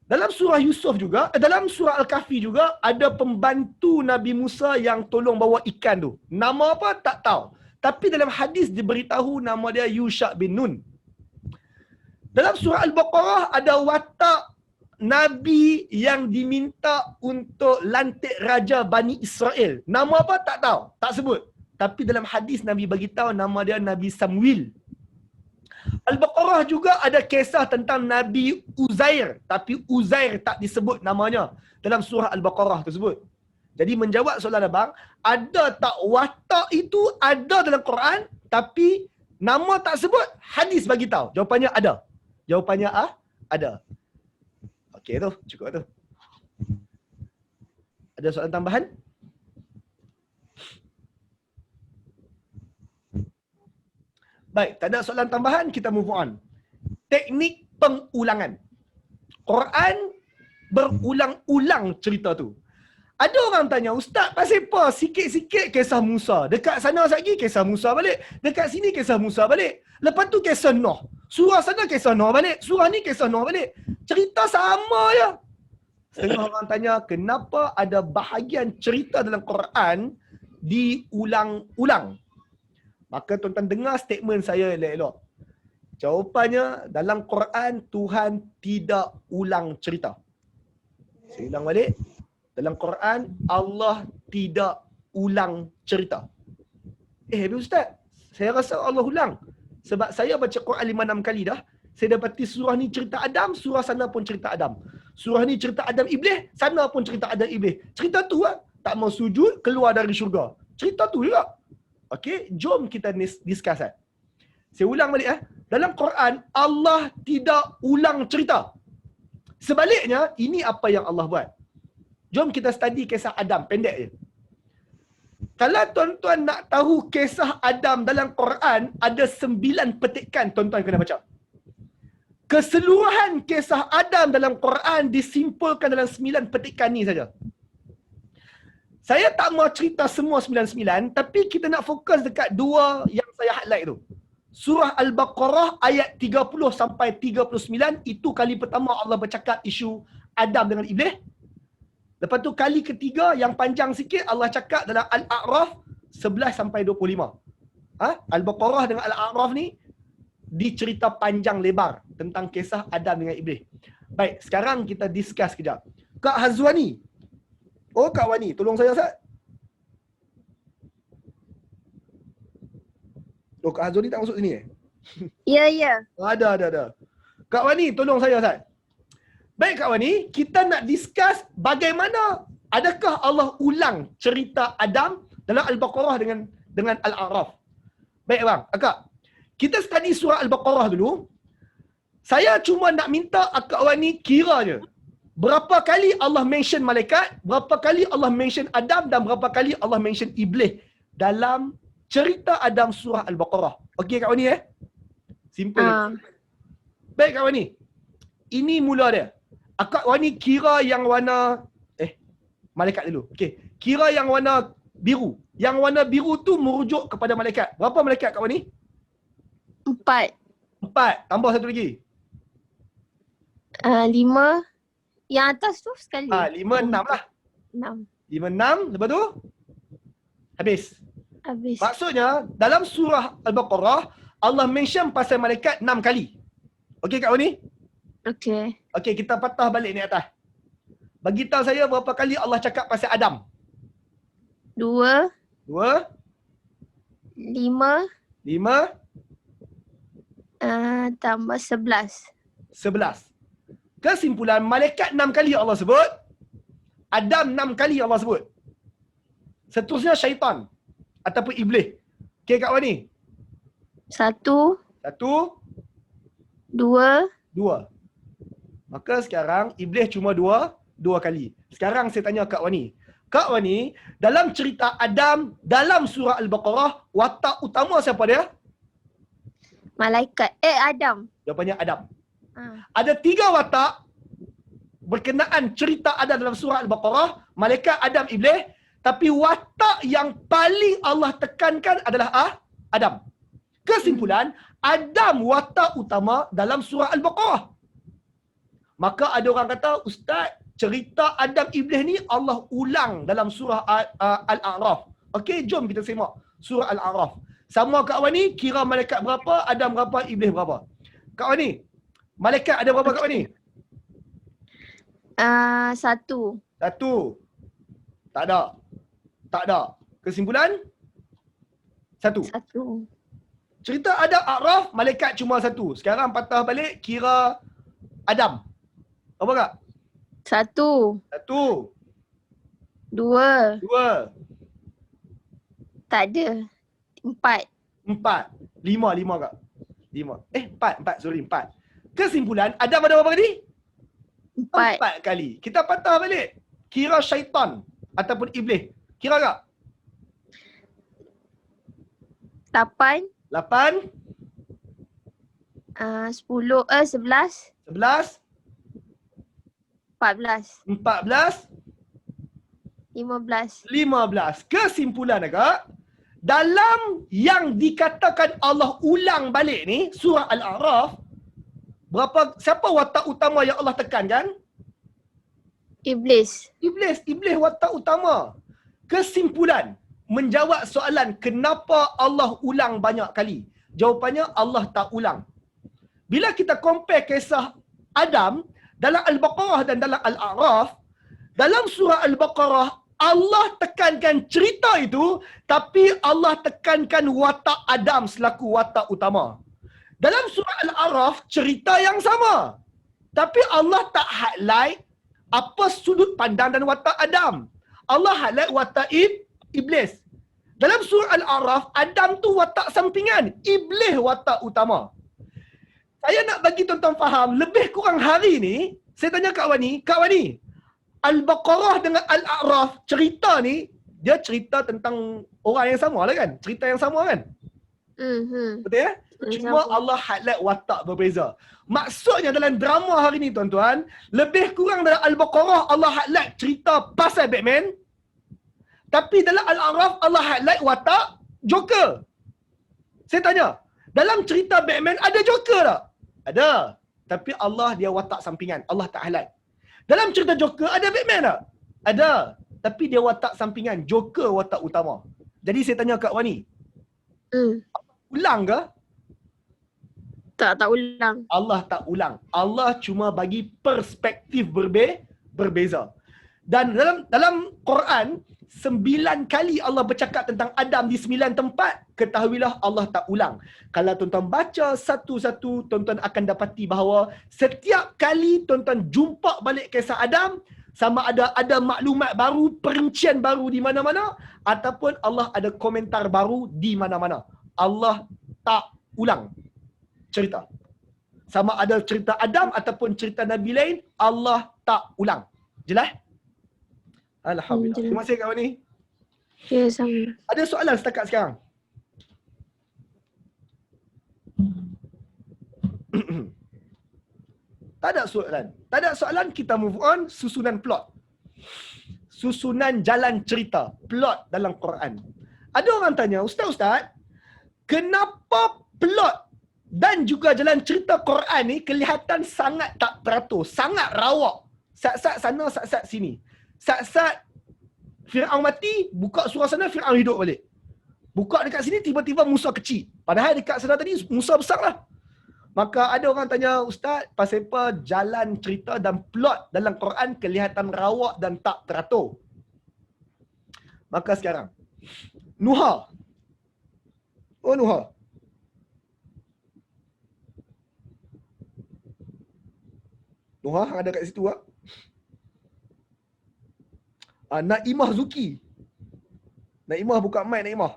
Dalam surah Yusuf juga, dalam surah Al-Kahfi juga ada pembantu Nabi Musa yang tolong bawa ikan tu. Nama apa tak tahu. Tapi dalam hadis diberitahu nama dia Yusha bin Nun. Dalam surah Al-Baqarah ada watak Nabi yang diminta untuk lantik Raja Bani Israel. Nama apa tak tahu. Tak sebut. Tapi dalam hadis Nabi bagi tahu nama dia Nabi Samuel. Al-Baqarah juga ada kisah tentang Nabi Uzair. Tapi Uzair tak disebut namanya dalam surah Al-Baqarah tersebut. Jadi menjawab soalan abang, ada tak watak itu ada dalam Quran tapi nama tak sebut, hadis bagi tahu. Jawapannya ada. Jawapannya ada. Okey tu, cukup tu. Ada soalan tambahan? Baik, tak ada soalan tambahan, kita move on. Teknik pengulangan. Quran berulang-ulang cerita tu. Ada orang tanya, Ustaz, pasal apa sikit-sikit kisah Musa? Dekat sana lagi kisah Musa balik. Dekat sini kisah Musa balik. Lepas tu kisah Nuh. Surah sana kisah Nuh balik. Surah ni kisah Nuh balik. Cerita sama je. Setengah orang tanya, kenapa ada bahagian cerita dalam Quran diulang-ulang? Maka tuan-tuan dengar statement saya elok-elok. Jawapannya, dalam Quran, Tuhan tidak ulang cerita. Saya ulang balik. Dalam Quran, Allah tidak ulang cerita. Habis Ustaz, saya rasa Allah ulang. Sebab saya baca Quran 5-6 kali dah. Saya dapati surah ni cerita Adam, surah sana pun cerita Adam. Surah ni cerita Adam Iblis, sana pun cerita Adam Iblis. Cerita tu lah. Tak mau sujud, keluar dari syurga. Cerita tu juga. Okey, jom kita discuss. Saya ulang balik. Dalam Quran, Allah tidak ulang cerita. Sebaliknya, ini apa yang Allah buat. Jom kita study kisah Adam, pendek je. Kalau tuan-tuan nak tahu kisah Adam dalam Quran, ada 9 petikan tuan-tuan kena baca. Keseluruhan kisah Adam dalam Quran disimpulkan dalam 9 petikan ni saja. Saya tak mau cerita semua 99, tapi kita nak fokus dekat 2 yang saya highlight tu. Surah Al-Baqarah ayat 30 sampai 39, itu kali pertama Allah bercakap isu Adam dengan Iblis. Lepas tu kali ketiga yang panjang sikit Allah cakap dalam Al-A'raf 11 sampai 25. Al-Baqarah dengan Al-A'raf ni dicerita panjang lebar tentang kisah Adam dengan Iblis. Baik, sekarang kita discuss kejap. Kak Hazwani. Oh, Kak Wani, tolong saya Ustaz. Oh, Kak Hazwani tak masuk sini Ya. Ada. Kak Wani, tolong saya Ustaz. Baik Kak Wani, kita nak discuss bagaimana adakah Allah ulang cerita Adam dalam Al-Baqarah dengan Al-A'raf. Baik bang, Akak. Kita study surah Al-Baqarah dulu. Saya cuma nak minta Akak Wani kira je. Berapa kali Allah mention malaikat, berapa kali Allah mention Adam dan berapa kali Allah mention Iblis dalam cerita Adam surah Al-Baqarah. Okey Kak Wani Simple. Baik Kak Wani. Ini mula dia. Akak Wani kira yang warna malaikat dulu. Okey. Kira yang warna biru. Yang warna biru tu merujuk kepada malaikat. Berapa malaikat Kak Wani? 4. 4. Tambah satu lagi. 5. Yang atas tu sekali. 5, 6 lah. 6. 5, 6. Lepas tu? Habis. Maksudnya, dalam surah Al-Baqarah, Allah mention pasal malaikat 6 kali. Okey Kak Wani? Okey. Okey, kita patah balik ni atas. Bagi tahu saya berapa kali Allah cakap pasal Adam? 2. 2. 5. 5. Tambah 11. 11. Kesimpulan, malaikat 6 kali Allah sebut. Adam 6 kali Allah sebut. Seterusnya syaitan. Ataupun iblis. Okey Kak Wani? 1. 2. 2. Maka sekarang iblis cuma 2 kali. Sekarang saya tanya Kak Wani. Kak Wani, dalam cerita Adam dalam surah Al-Baqarah, watak utama siapa dia? Malaikat. Adam. Jawapannya Adam. Ada 3 watak berkenaan cerita Adam dalam surah Al-Baqarah, malaikat, Adam, Iblis. Tapi watak yang paling Allah tekankan adalah Adam. Kesimpulan, Adam watak utama dalam surah Al-Baqarah. Maka ada orang kata, Ustaz, cerita Adam Iblis ni Allah ulang dalam surah Al-A'raf. Okey, jom kita semak surah Al-A'raf. Sama Kak Wani, kira malaikat berapa, Adam berapa, Iblis berapa. Kak Wani, malaikat ada berapa Kak Wani? 1. 1. Tak ada. Kesimpulan? 1. Cerita Adam A'raf, malaikat cuma 1. Sekarang patah balik, kira Adam. Apa Kak? 1. 2. 2. Tak ada. 4. 5 Kak. 4. Sorry, 4. Kesimpulan, Adam ada berapa kali? 4 kali. Kita patah balik. Kira syaitan ataupun iblis. Kira Kak? 8. 8. 11. 11. 14. 14, 15. 15. Kesimpulan agak, dalam yang dikatakan Allah ulang balik ni, surah Al-A'raf, siapa watak utama yang Allah tekankan? Iblis. Iblis watak utama. Kesimpulan, menjawab soalan kenapa Allah ulang banyak kali. Jawapannya Allah tak ulang. Bila kita compare kisah Adam dalam Al-Baqarah dan dalam Al-A'raf, dalam surah Al-Baqarah Allah tekankan cerita itu, tapi Allah tekankan watak Adam selaku watak utama. Dalam surah Al-A'raf cerita yang sama, tapi Allah tak highlight apa sudut pandang dan watak Adam. Allah highlight watak Iblis. Dalam surah Al-A'raf, Adam tu watak sampingan, Iblis watak utama. Saya nak bagi tuan-tuan faham, lebih kurang hari ni, saya tanya Kak Wani, Al-Baqarah dengan Al-A'raf, cerita ni, dia cerita tentang orang yang sama lah kan? Cerita yang sama kan? Betul ya? Cuma Allah highlight watak berbeza. Maksudnya dalam drama hari ni tuan-tuan, lebih kurang dalam Al-Baqarah Allah highlight cerita pasal Batman, tapi dalam Al-A'raf Allah highlight watak Joker. Saya tanya, dalam cerita Batman ada Joker tak? Ada. Tapi Allah dia watak sampingan. Allah tak highlight. Dalam cerita Joker ada Batman tak? Ada. Tapi dia watak sampingan. Joker watak utama. Jadi saya tanya Kak Wani. Ulang ke? Tak ulang. Allah tak ulang. Allah cuma bagi perspektif berbeza. Dan dalam Quran, 9 kali Allah bercakap tentang Adam di 9 tempat. Ketahuilah Allah tak ulang. Kalau tuan-tuan baca satu-satu, tuan-tuan akan dapati bahawa setiap kali tuan-tuan jumpa balik kisah Adam, sama ada maklumat baru, perincian baru di mana-mana, ataupun Allah ada komentar baru di mana-mana. Allah tak ulang cerita. Sama ada cerita Adam ataupun cerita Nabi lain, Allah tak ulang. Jelas? Alhamdulillah. Terima kasih Kak Wani. Ya, sama. Ada soalan setakat sekarang? Tak ada soalan. Tak ada soalan, kita move on. Susunan plot. Susunan jalan cerita. Plot dalam Quran. Ada orang tanya, Ustaz, kenapa plot dan juga jalan cerita Quran ni kelihatan sangat tak teratur, sangat rawak. Sat-sat sana, sat-sat sini. Sat-sat Fir'aun mati, buka surah sana, Fir'aun hidup balik. Buka dekat sini, tiba-tiba Musa kecil. Padahal dekat sana tadi, Musa besar lah. Maka ada orang tanya, Ustaz, pasal apa jalan cerita dan plot dalam Quran kelihatan rawak dan tak teratur? Maka sekarang, Nuha. Oh, Nuha. Nuha ada kat situ tak? Naimah Zuki. Naimah buka mic, Naimah.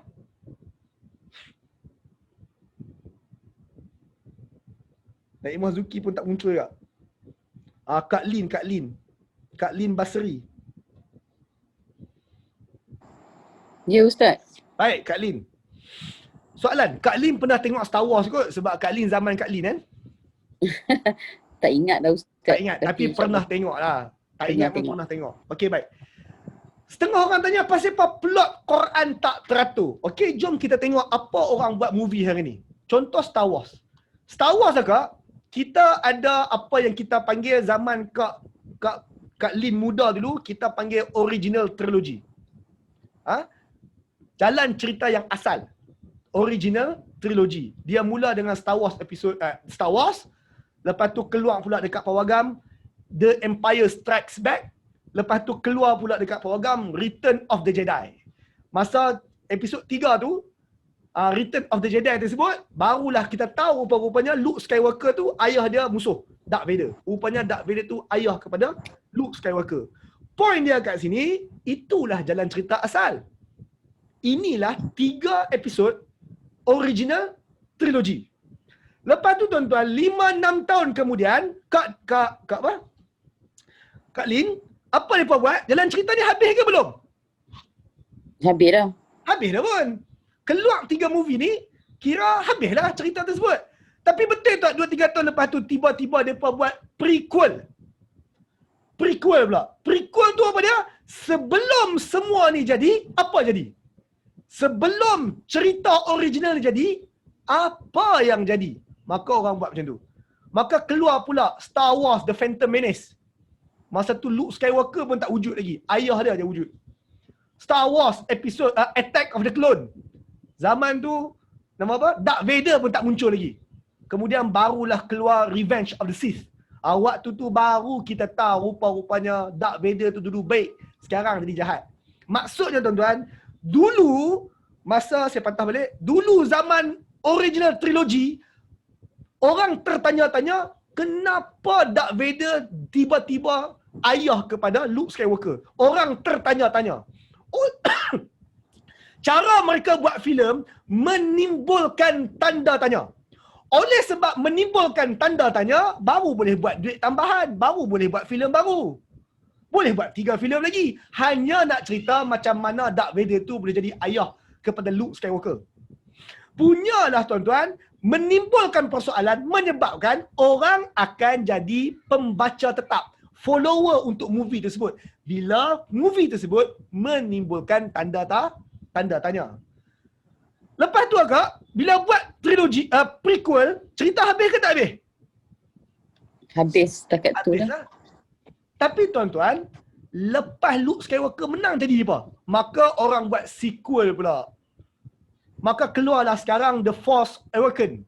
Naimah Zuki pun tak muncul tak? Kak Lin Basri. Ya Ustaz. Baik, Kak Lin. Soalan, Kak Lin pernah tengok Star Wars kot? Sebab Kak Lin zaman Kak Lin kan? Tak ingat dah Ustaz. Tak ingat, tapi pernah tengok lah. Tak ingat pun pernah tengok. Okey, baik. Setengah orang tanya pasal apa plot Quran tak teratur. Okey, jom kita tengok apa orang buat movie hari ni. Contoh Star Wars. Star Wars agak, kita ada apa yang kita panggil zaman Kak Lin muda dulu, kita panggil original trilogy. Jalan cerita yang asal. Original trilogy. Dia mula dengan Star Wars Star Wars, lepas tu keluar pula dekat Pawagam The Empire Strikes Back, lepas tu keluar pula dekat Pawagam Return of the Jedi. Masa episod 3 tu, Return of the Jedi tersebut, barulah kita tahu rupa-rupanya Luke Skywalker tu ayah dia musuh Darth Vader. Rupanya Darth Vader tu ayah kepada Luke Skywalker. Point dia kat sini, itulah jalan cerita asal. Inilah 3 episod original trilogy. Lepas tu tuan-tuan, 5-6 tahun kemudian, Kak Lin, apa mereka buat? Jalan cerita ni habis ke belum? Habis dah. Habis dah pun. Keluar 3 movie ni, kira habislah cerita tersebut. Tapi betul tak 2-3 tahun lepas tu, tiba-tiba mereka buat prequel. prequel pula. Prequel tu apa dia? Sebelum semua ni jadi, apa jadi? Sebelum cerita original ni jadi, apa yang jadi? Maka orang buat macam tu. Maka keluar pula Star Wars The Phantom Menace. Masa tu Luke Skywalker pun tak wujud lagi. Ayah dia je wujud. Star Wars episode Attack of the Clone. Zaman tu, nama apa? Darth Vader pun tak muncul lagi. Kemudian barulah keluar Revenge of the Sith. Waktu tu baru kita tahu rupa-rupanya Darth Vader tu dulu baik. Sekarang jadi jahat. Maksudnya tuan-tuan, dulu, masa saya patah balik, dulu zaman original trilogy, orang tertanya-tanya, kenapa Darth Vader tiba-tiba ayah kepada Luke Skywalker? Orang tertanya-tanya. Oh, cara mereka buat filem menimbulkan tanda tanya. Oleh sebab menimbulkan tanda tanya, baru boleh buat duit tambahan, baru boleh buat filem baru. Boleh buat 3 filem lagi. Hanya nak cerita macam mana Darth Vader tu boleh jadi ayah kepada Luke Skywalker. Punyalah tuan-tuan, menimbulkan persoalan, menyebabkan orang akan jadi pembaca tetap, follower untuk movie tersebut. Bila movie tersebut menimbulkan tanda tanya. Lepas tu agak, bila buat trilogi, prequel, cerita habis ke tak habis? Habis setakat tu Habis lah. lah. Tapi tuan-tuan, lepas Luke Skywalker menang jadi apa? Maka orang buat sequel pula. Maka keluarlah sekarang The Force Awakens.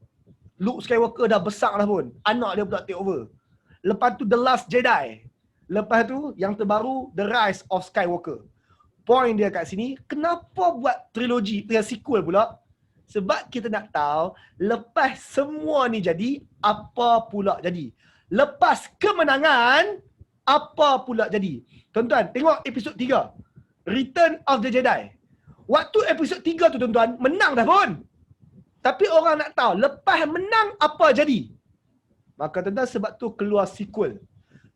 Luke Skywalker dah besar dah pun. Anak dia pula take over. Lepas tu The Last Jedi. Lepas tu yang terbaru The Rise of Skywalker. Point dia kat sini, kenapa buat trilogi, sequel pula? Sebab kita nak tahu, lepas semua ni jadi, apa pula jadi? Lepas kemenangan, apa pula jadi? Tuan-tuan, tengok episod 3. Return of the Jedi. Waktu episod 3 tu tuan-tuan, menang dah pun. Tapi orang nak tahu, lepas menang, apa jadi? Maka tuan-tuan, sebab tu keluar sequel.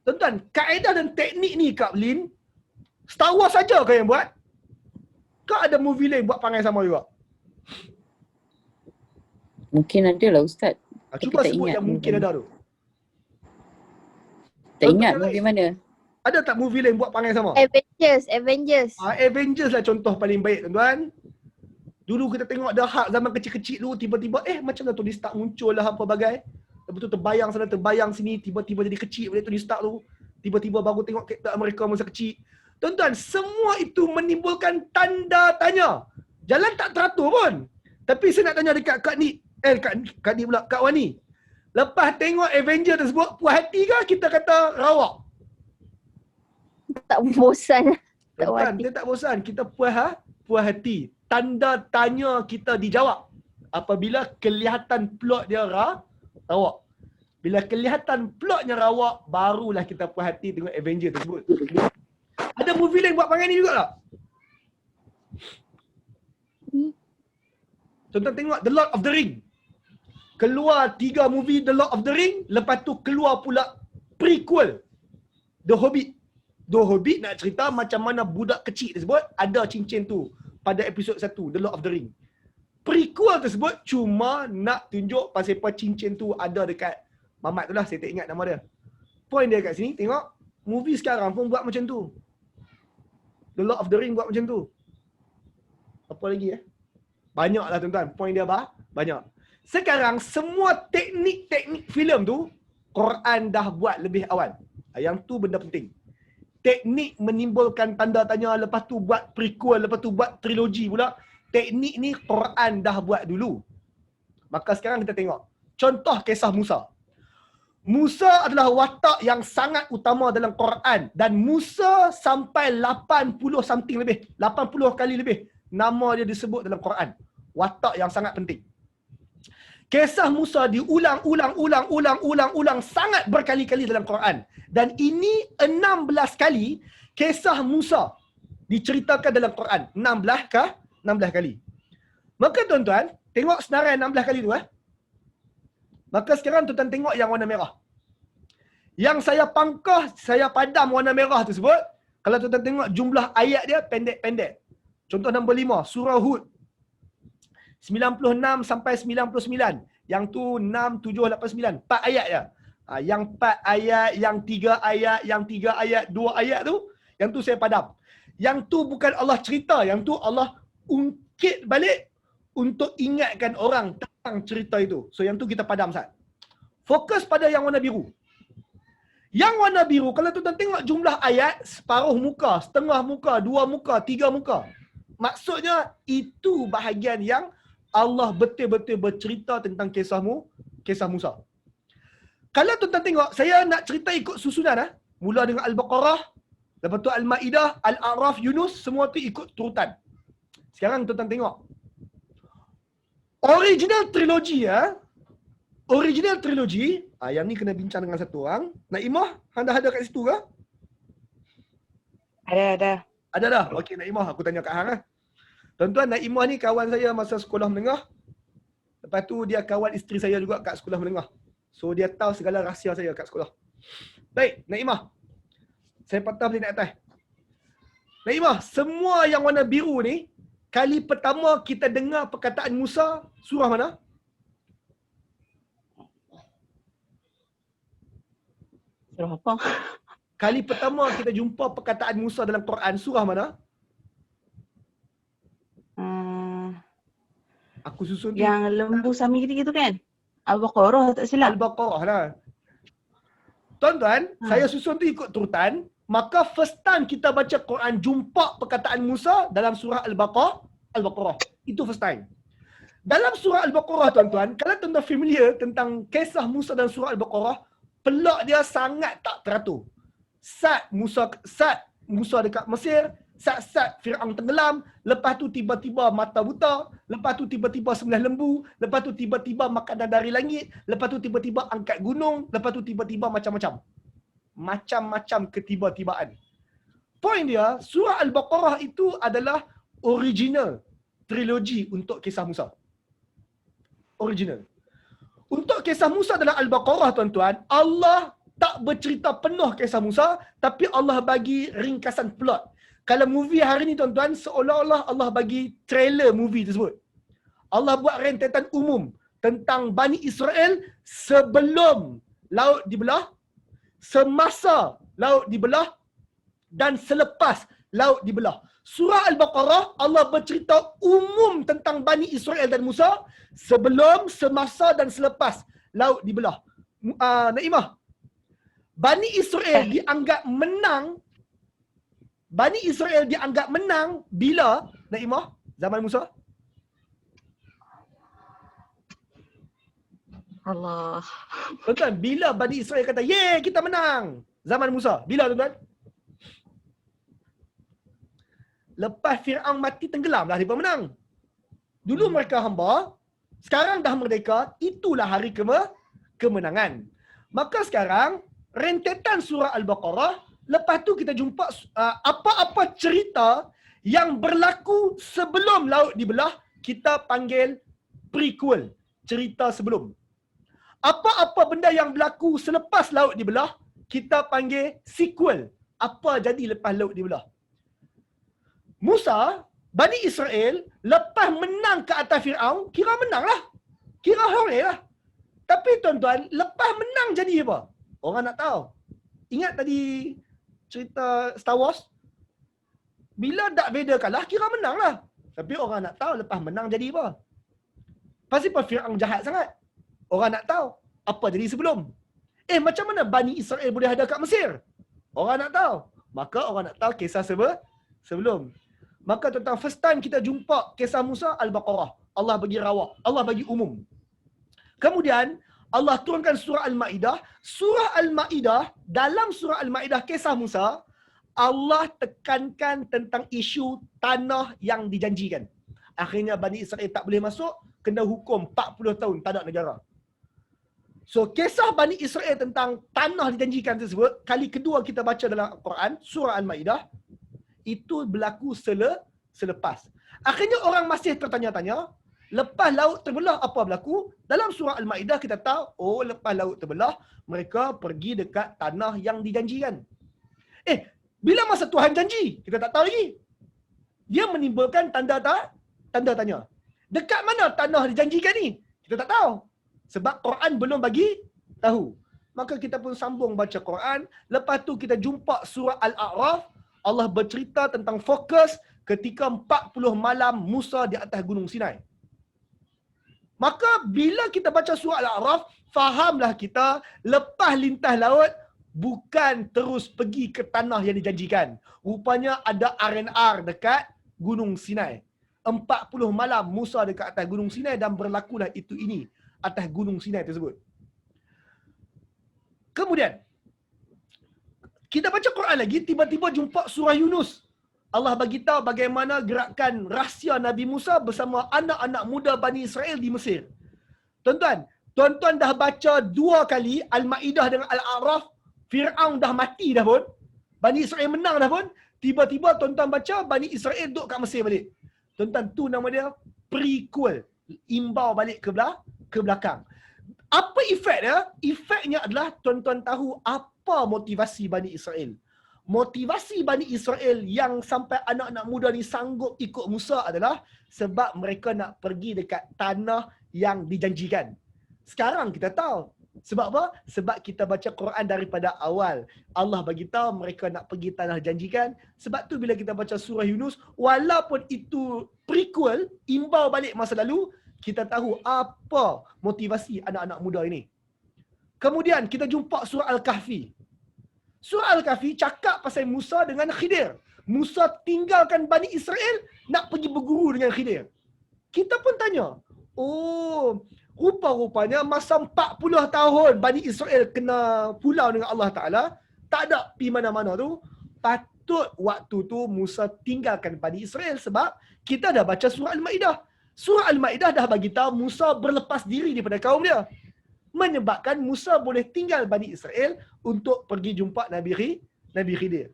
Tuan-tuan, kaedah dan teknik ni Kak Lin, Star Wars saja kau yang buat? Kau ada movie lain buat perangai sama juga? Mungkin ada lah Ustaz. Cuba tak sebut ingat yang mungkin movie. ada tu. Tak Contoh ingat yang movie lain. mana? Ada tak movie lain buat perangai sama? Avengers. Avengers lah contoh paling baik tuan-tuan. Dulu kita tengok The Hulk zaman kecil-kecil dulu, tiba-tiba macam dah Tony Stark muncul lah apa bagai. Lepas tu terbayang sana, terbayang sini, tiba-tiba jadi kecil boleh Tony Stark tu. Tiba-tiba baru tengok Captain America masa kecil. Tuan-tuan, semua itu menimbulkan tanda tanya. Jalan tak teratur pun. Tapi saya nak tanya dekat Kak Ni, Kak Ni pula, Kak Wani. Lepas tengok Avenger tersebut, puas hati ke kita kata rawak? Tak bosan. Tak Tuan, hati. dia tak bosan. Kita puas hati. Tanda tanya kita dijawab. Apabila kelihatan plot dia rawak. Bila kelihatan plotnya rawak, barulah kita puas hati tengok Avenger tersebut. Ada movie lain buat perangai ni juga tak? Tuan-tuan tengok The Lord of the Ring. Keluar 3 movie The Lord of the Ring, lepas tu keluar pula prequel The Hobbit. The Hobbit nak cerita macam mana budak kecil tersebut ada cincin tu pada episod 1 The Lord of the Ring. Prequel tersebut cuma nak tunjuk pasal apa cincin tu ada dekat mamat tu lah, saya tak ingat nama dia. Point dia kat sini, tengok movie sekarang pun buat macam tu. The Lord of the Ring buat macam tu. Apa lagi Banyak lah tuan-tuan. Point dia banyak. Sekarang semua teknik-teknik filem tu Quran dah buat lebih awal. Yang tu benda penting. Teknik menimbulkan tanda tanya, lepas tu buat prequel, lepas tu buat trilogi pula. Teknik ni Quran dah buat dulu. Maka sekarang kita tengok. Contoh kisah Musa. Musa adalah watak yang sangat utama dalam Quran. Dan Musa sampai 80 something lebih. 80 kali lebih. Nama dia disebut dalam Quran. Watak yang sangat penting. Kisah Musa diulang sangat berkali-kali dalam Quran. Dan ini 16 kali kisah Musa diceritakan dalam Quran. 16 kali. Maka tuan-tuan, tengok senarai 16 kali tu Maka sekarang tuan-tuan tengok yang warna merah. Yang saya pangkah, saya padam warna merah tersebut, kalau tuan-tuan tengok jumlah ayat dia pendek-pendek. Contoh nombor 5, surah Hud. 96 sampai 99. Yang tu 6, 7, 8, 9. 4 ayat je. Yang 4 ayat, yang 3 ayat, yang 3 ayat, 2 ayat tu, yang tu saya padam. Yang tu bukan Allah cerita, yang tu Allah ungkit balik untuk ingatkan orang tentang cerita itu. So yang tu kita padam, Ustaz. Fokus pada yang warna biru. Yang warna biru, kalau tuan tengok jumlah ayat, separuh muka, setengah muka, 2 muka, 3 muka. Maksudnya, itu bahagian yang Allah betul-betul bercerita tentang kisah Musa. Kalau tuan tengok, saya nak cerita ikut susunan. Mula dengan Al-Baqarah, lepas tu Al-Ma'idah, Al-A'raf, Yunus, semua tu ikut turutan. Sekarang tuan tengok. Original trilogy, yang ni kena bincang dengan satu orang. Naimah, anda ada kat situ ke? Ada. Ada dah. Okey, Naimah, aku tanya kat hang lah. Tuan-tuan, Naimah ni kawan saya masa sekolah menengah. Lepas tu dia kawan isteri saya juga kat sekolah menengah. So dia tahu segala rahsia saya kat sekolah. Baik, Naimah. Saya patah balik naik atas. Naimah, semua yang warna biru ni, kali pertama kita dengar perkataan Musa, surah mana? Surah apa? Kali pertama kita jumpa perkataan Musa dalam Quran, surah mana? Aku susun Yang lembu sami gitu kan? Al-Baqarah tak silap. Al-Baqarah lah. Tuan-tuan, saya susun tu ikut turutan. Maka first time kita baca Quran, jumpa perkataan Musa dalam surah Al-Baqarah. Itu first time. Dalam surah Al-Baqarah, tuan-tuan, kalau tuan-tuan familiar tentang kisah Musa dalam surah Al-Baqarah, pelak dia sangat tak teratur. Saat Musa dekat Mesir, saat Fir'aun tenggelam, lepas tu tiba-tiba mata buta, lepas tu tiba-tiba sebelah lembu, lepas tu tiba-tiba makanan dari langit, lepas tu tiba-tiba angkat gunung, lepas tu tiba-tiba macam-macam. Macam-macam ketiba-tibaan. Point dia, surah Al-Baqarah itu adalah original trilogi untuk kisah Musa. Original. Untuk kisah Musa dalam Al-Baqarah, tuan-tuan, Allah tak bercerita penuh kisah Musa, tapi Allah bagi ringkasan plot. Kalau movie hari ni, tuan-tuan, seolah-olah Allah bagi trailer movie tersebut. Allah buat rentetan umum tentang Bani Israel sebelum laut dibelah, semasa laut dibelah, dan selepas laut dibelah. Surah Al-Baqarah, Allah bercerita umum tentang Bani Israel dan Musa sebelum, semasa dan selepas laut dibelah. Naimah, Bani Israel dianggap menang. Bani Israel dianggap menang bila, Naimah? Zaman Musa? Allah. Tuan-tuan, bila Bani Israel kata, "Yeay, kita menang." Zaman Musa. Bila, tuan-tuan? Lepas Fir'aun mati, tenggelamlah mereka menang. Dulu mereka hamba, sekarang dah merdeka, itulah hari kemenangan. Maka sekarang, rentetan surah Al-Baqarah, lepas tu kita jumpa apa-apa cerita yang berlaku sebelum laut dibelah, kita panggil prequel, cerita sebelum. Apa-apa benda yang berlaku selepas laut dibelah, kita panggil sequel, apa jadi lepas laut dibelah. Musa, Bani Israel, lepas menang ke atas Fir'aun, kira menang lah. Kira hore lah. Tapi tuan-tuan, lepas menang jadi apa? Orang nak tahu. Ingat tadi cerita Star Wars? Bila Darth Vader kalah, kira menang lah. Tapi orang nak tahu lepas menang jadi apa? Pasti Fir'aun jahat sangat. Orang nak tahu apa jadi sebelum. Macam mana Bani Israel boleh ada kat Mesir? Orang nak tahu. Maka orang nak tahu kisah sebelum. Maka tentang first time kita jumpa kisah Musa, Al-Baqarah. Allah bagi rawak. Allah bagi umum. Kemudian, Allah turunkan surah Al-Ma'idah. Surah Al-Ma'idah, dalam surah Al-Ma'idah kisah Musa, Allah tekankan tentang isu tanah yang dijanjikan. Akhirnya Bani Israel tak boleh masuk, kena hukum 40 tahun, tak ada negara. So, kisah Bani Israel tentang tanah dijanjikan tersebut, kali kedua kita baca dalam Al-Quran, surah Al-Ma'idah, itu berlaku selepas. Akhirnya orang masih tertanya-tanya, lepas laut terbelah apa berlaku? Dalam surah Al-Ma'idah kita tahu, lepas laut terbelah, mereka pergi dekat tanah yang dijanjikan. Bila masa Tuhan janji? Kita tak tahu lagi. Dia menimbulkan tanda tanya. Dekat mana tanah dijanjikan ni? Kita tak tahu. Sebab Quran belum bagi tahu. maka kita pun sambung baca Quran. Lepas tu kita jumpa surah Al-A'raf. Allah bercerita tentang fokus ketika 40 malam Musa di atas Gunung Sinai. Maka bila kita baca surah Al-A'raf, fahamlah kita lepas lintas laut bukan terus pergi ke tanah yang dijanjikan. Rupanya ada R&R dekat Gunung Sinai. 40 malam Musa dekat atas Gunung Sinai dan berlakulah itu ini atas Gunung Sinai tersebut. Kemudian kita baca Quran lagi, tiba-tiba jumpa surah Yunus. Allah bagi tahu bagaimana gerakan rahsia Nabi Musa bersama anak-anak muda Bani Israel di Mesir. Tuan-tuan dah baca 2 kali Al-Maidah dengan Al-A'raf, Fir'aun dah mati dah pun, Bani Israel menang dah pun, tiba-tiba tuan-tuan baca Bani Israel duduk kat Mesir balik. Tuan-tuan, tu nama dia prequel, imbau balik ke belakang. Apa efek dia? Efeknya adalah tuan-tuan tahu apa motivasi Bani Israel. Motivasi Bani Israel yang sampai anak-anak muda ni sanggup ikut Musa adalah sebab mereka nak pergi dekat tanah yang dijanjikan. Sekarang kita tahu. Sebab apa? Sebab kita baca Quran daripada awal. Allah bagi tahu mereka nak pergi tanah janjikan. Sebab tu bila kita baca surah Yunus, walaupun itu prequel, imbau balik masa lalu, kita tahu apa motivasi anak-anak muda ini. Kemudian kita jumpa surah Al-Kahfi. Surah Al-Kahfi cakap pasal Musa dengan Khidir. Musa tinggalkan Bani Israel nak pergi berguru dengan Khidir. Kita pun tanya, oh, rupa-rupanya masa 40 tahun Bani Israel kena pulau dengan Allah Ta'ala, tak ada pergi mana-mana tu, patut waktu tu Musa tinggalkan Bani Israel sebab kita dah baca surah Al-Maidah. Surah Al-Maidah dah bagi tahu Musa berlepas diri daripada kaum dia. Menyebabkan Musa boleh tinggal Bani Israel untuk pergi jumpa Nabi Khidir.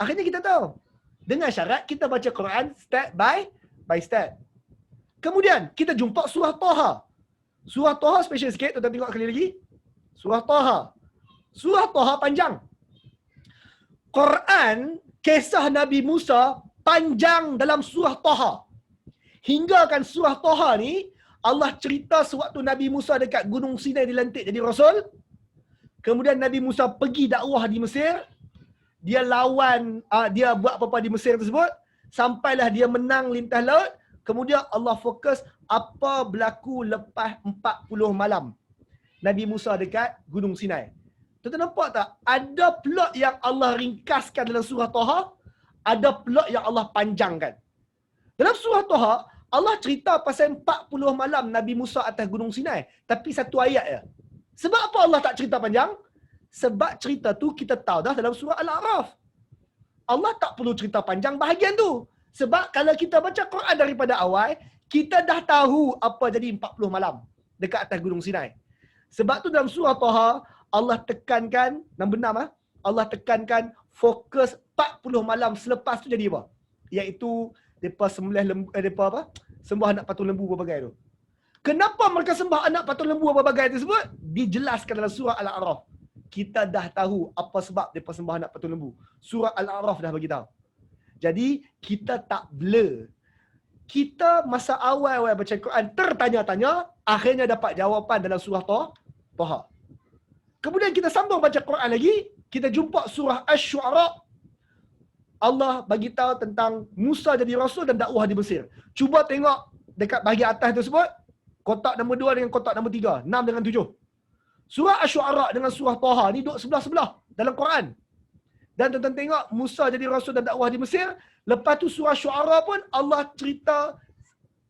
Akhirnya kita tahu. Dengan syarat kita baca Quran step by step. Kemudian kita jumpa surah Taha. Surah Taha special sikit, tuan-tuan tengok kali lagi. Surah Taha. Surah Taha panjang. Quran, kisah Nabi Musa panjang dalam surah Taha. Hingga kan surah Taha ni, Allah cerita sewaktu Nabi Musa dekat Gunung Sinai dilantik jadi Rasul. Kemudian Nabi Musa pergi dakwah di Mesir. Dia lawan, dia buat apa-apa di Mesir tersebut. Sampailah dia menang lintas laut. Kemudian Allah fokus apa berlaku lepas 40 malam Nabi Musa dekat Gunung Sinai. Tuan-tuan nampak tak? Ada plot yang Allah ringkaskan dalam surah Taha. Ada plot yang Allah panjangkan. Dalam surah Taha, Allah cerita pasal 40 malam Nabi Musa atas Gunung Sinai. Tapi satu ayat je. Sebab apa Allah tak cerita panjang? Sebab cerita tu kita tahu dah dalam surah Al-A'raf. Allah tak perlu cerita panjang bahagian tu. Sebab kalau kita baca Quran daripada awal, kita dah tahu apa jadi 40 malam dekat atas Gunung Sinai. Sebab tu dalam surah Taha, Allah tekankan, dan benar Allah tekankan fokus 40 malam selepas tu jadi apa? Iaitu depa sembah anak patung lembu berbagai tu. Kenapa mereka sembah anak patung lembu berbagai tersebut? Dijelaskan dalam surah Al-A'raf. Kita dah tahu apa sebab depa sembah anak patung lembu. Surah Al-A'raf dah bagi tahu. Jadi kita tak blur. Kita masa awal baca Quran tertanya-tanya, akhirnya dapat jawapan dalam surah Taha. Kemudian kita sambung baca Quran lagi, kita jumpa surah Asy-Syu'ara. Allah bagi tahu tentang Musa jadi rasul dan dakwah di Mesir. Cuba tengok dekat bahagian atas tersebut, kotak nombor 2 dengan kotak nombor 3, 6 dengan 7. Surah Asy-Syu'ara dengan surah Taha ni duduk sebelah-sebelah dalam Quran. Dan tuan-tuan tengok Musa jadi rasul dan dakwah di Mesir. Lepas tu surah Syu'ara pun Allah cerita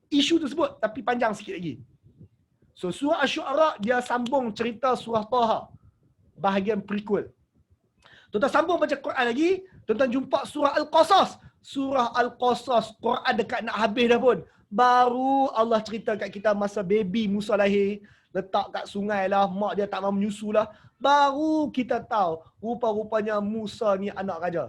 isu tersebut tapi panjang sikit lagi. So surah Asy-Syu'ara dia sambung cerita surah Taha. Bahagian prequel. Tuan-tuan sambung baca Quran lagi, tuan-tuan jumpa surah Al-Qasas. Surah Al-Qasas, Quran dekat nak habis dah pun. Baru Allah cerita kat kita masa baby Musa lahir. Letak kat sungai lah, mak dia tak mahu menyusu lah. Baru kita tahu, rupa-rupanya Musa ni anak raja.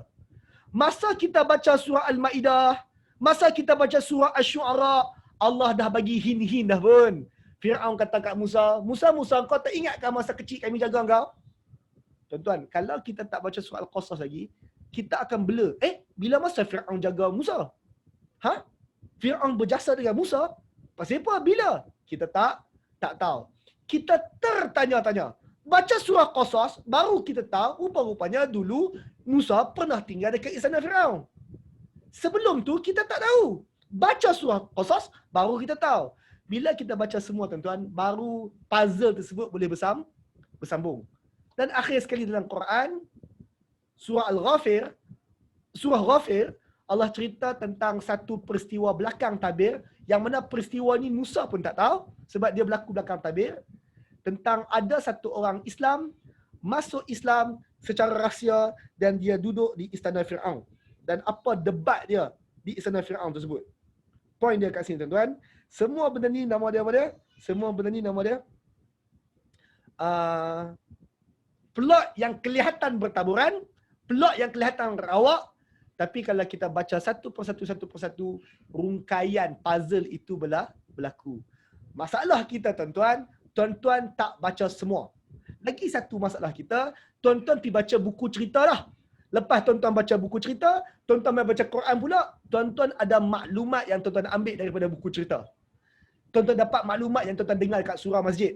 Masa kita baca surah Al-Maidah, masa kita baca surah Asy-Syu'ara, Allah dah bagi hin-hin dah pun. Fir'aun kata kat Musa, Musa, kau tak ingatkan masa kecil kami jaga kau? Tuan-tuan, kalau kita tak baca surah Al-Qasas lagi, kita akan blur. Bila masa Fir'aun jaga Musa? Fir'aun berjasa dengan Musa? Pasal apa? Bila? Kita tak tahu. Kita tertanya-tanya. Baca surah Qasas, baru kita tahu rupa-rupanya dulu Musa pernah tinggal dekat istana Firaun. Sebelum tu kita tak tahu. Baca surah Qasas, baru kita tahu. Bila kita baca semua tuan-tuan, baru puzzle tersebut boleh bersambung. Dan akhir sekali dalam Quran, surah Ghafir, Allah cerita tentang satu peristiwa belakang tabir, yang mana peristiwa ni Musa pun tak tahu, sebab dia berlaku belakang tabir, tentang ada satu orang Islam, masuk Islam secara rahsia, dan dia duduk di istana Firaun. Dan apa debat dia di istana Firaun tersebut. Poin dia kat sini tuan-tuan. Semua benda ni nama dia apa dia? Semua benda ni nama dia plot yang kelihatan bertaburan, plot yang kelihatan rawak, tapi kalau kita baca satu persatu, rungkaian puzzle itu berlaku. Masalah kita tuan-tuan tak baca semua. Lagi satu masalah kita, tuan-tuan pergi baca buku cerita lah. Lepas tuan-tuan baca buku cerita, tuan-tuan baca Quran pula, tuan-tuan ada maklumat yang tuan-tuan ambil daripada buku cerita. Tuan-tuan dapat maklumat yang tuan-tuan dengar kat surah masjid.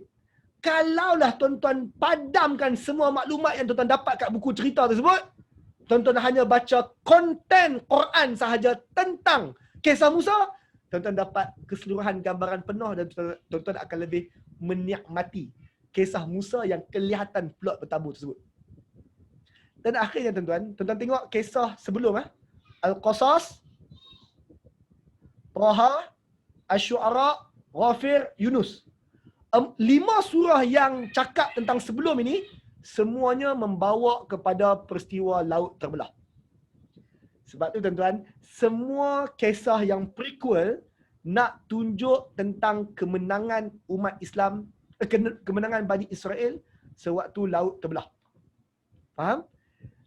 Kalaulah tuan-tuan padamkan semua maklumat yang tuan-tuan dapat kat buku cerita tersebut, tuan-tuan hanya baca konten Quran sahaja tentang kisah Musa, tuan-tuan dapat keseluruhan gambaran penuh dan tuan-tuan akan lebih menikmati kisah Musa yang kelihatan plot bertabur tersebut. Dan akhirnya tuan-tuan tengok kisah sebelum Al-Qasas, Taha, Asy-Syu'ara, Ghafir, Yunus. 5 surah yang cakap tentang sebelum ini semuanya membawa kepada peristiwa laut terbelah. Sebab tu tuan-tuan, semua kisah yang prequel nak tunjuk tentang kemenangan umat Islam, kemenangan Bani Israel sewaktu laut terbelah. Faham?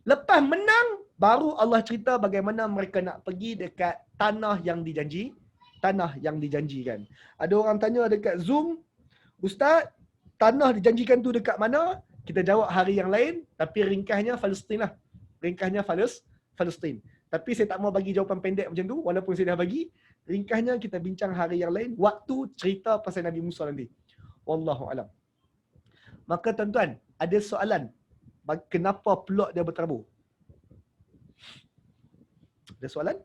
Lepas menang, baru Allah cerita bagaimana mereka nak pergi dekat tanah yang dijanjikan. Ada orang tanya dekat Zoom, Ustaz, tanah dijanjikan tu dekat mana? Kita jawab hari yang lain, tapi ringkasnya Palestin lah. Ringkasnya Palestin. Tapi saya tak mau bagi jawapan pendek macam tu, walaupun saya dah bagi. Ringkasnya kita bincang hari yang lain, waktu cerita pasal Nabi Musa nanti. Wallahu alam. Maka tuan-tuan, ada soalan. Kenapa plot dia berterabur? Ada soalan?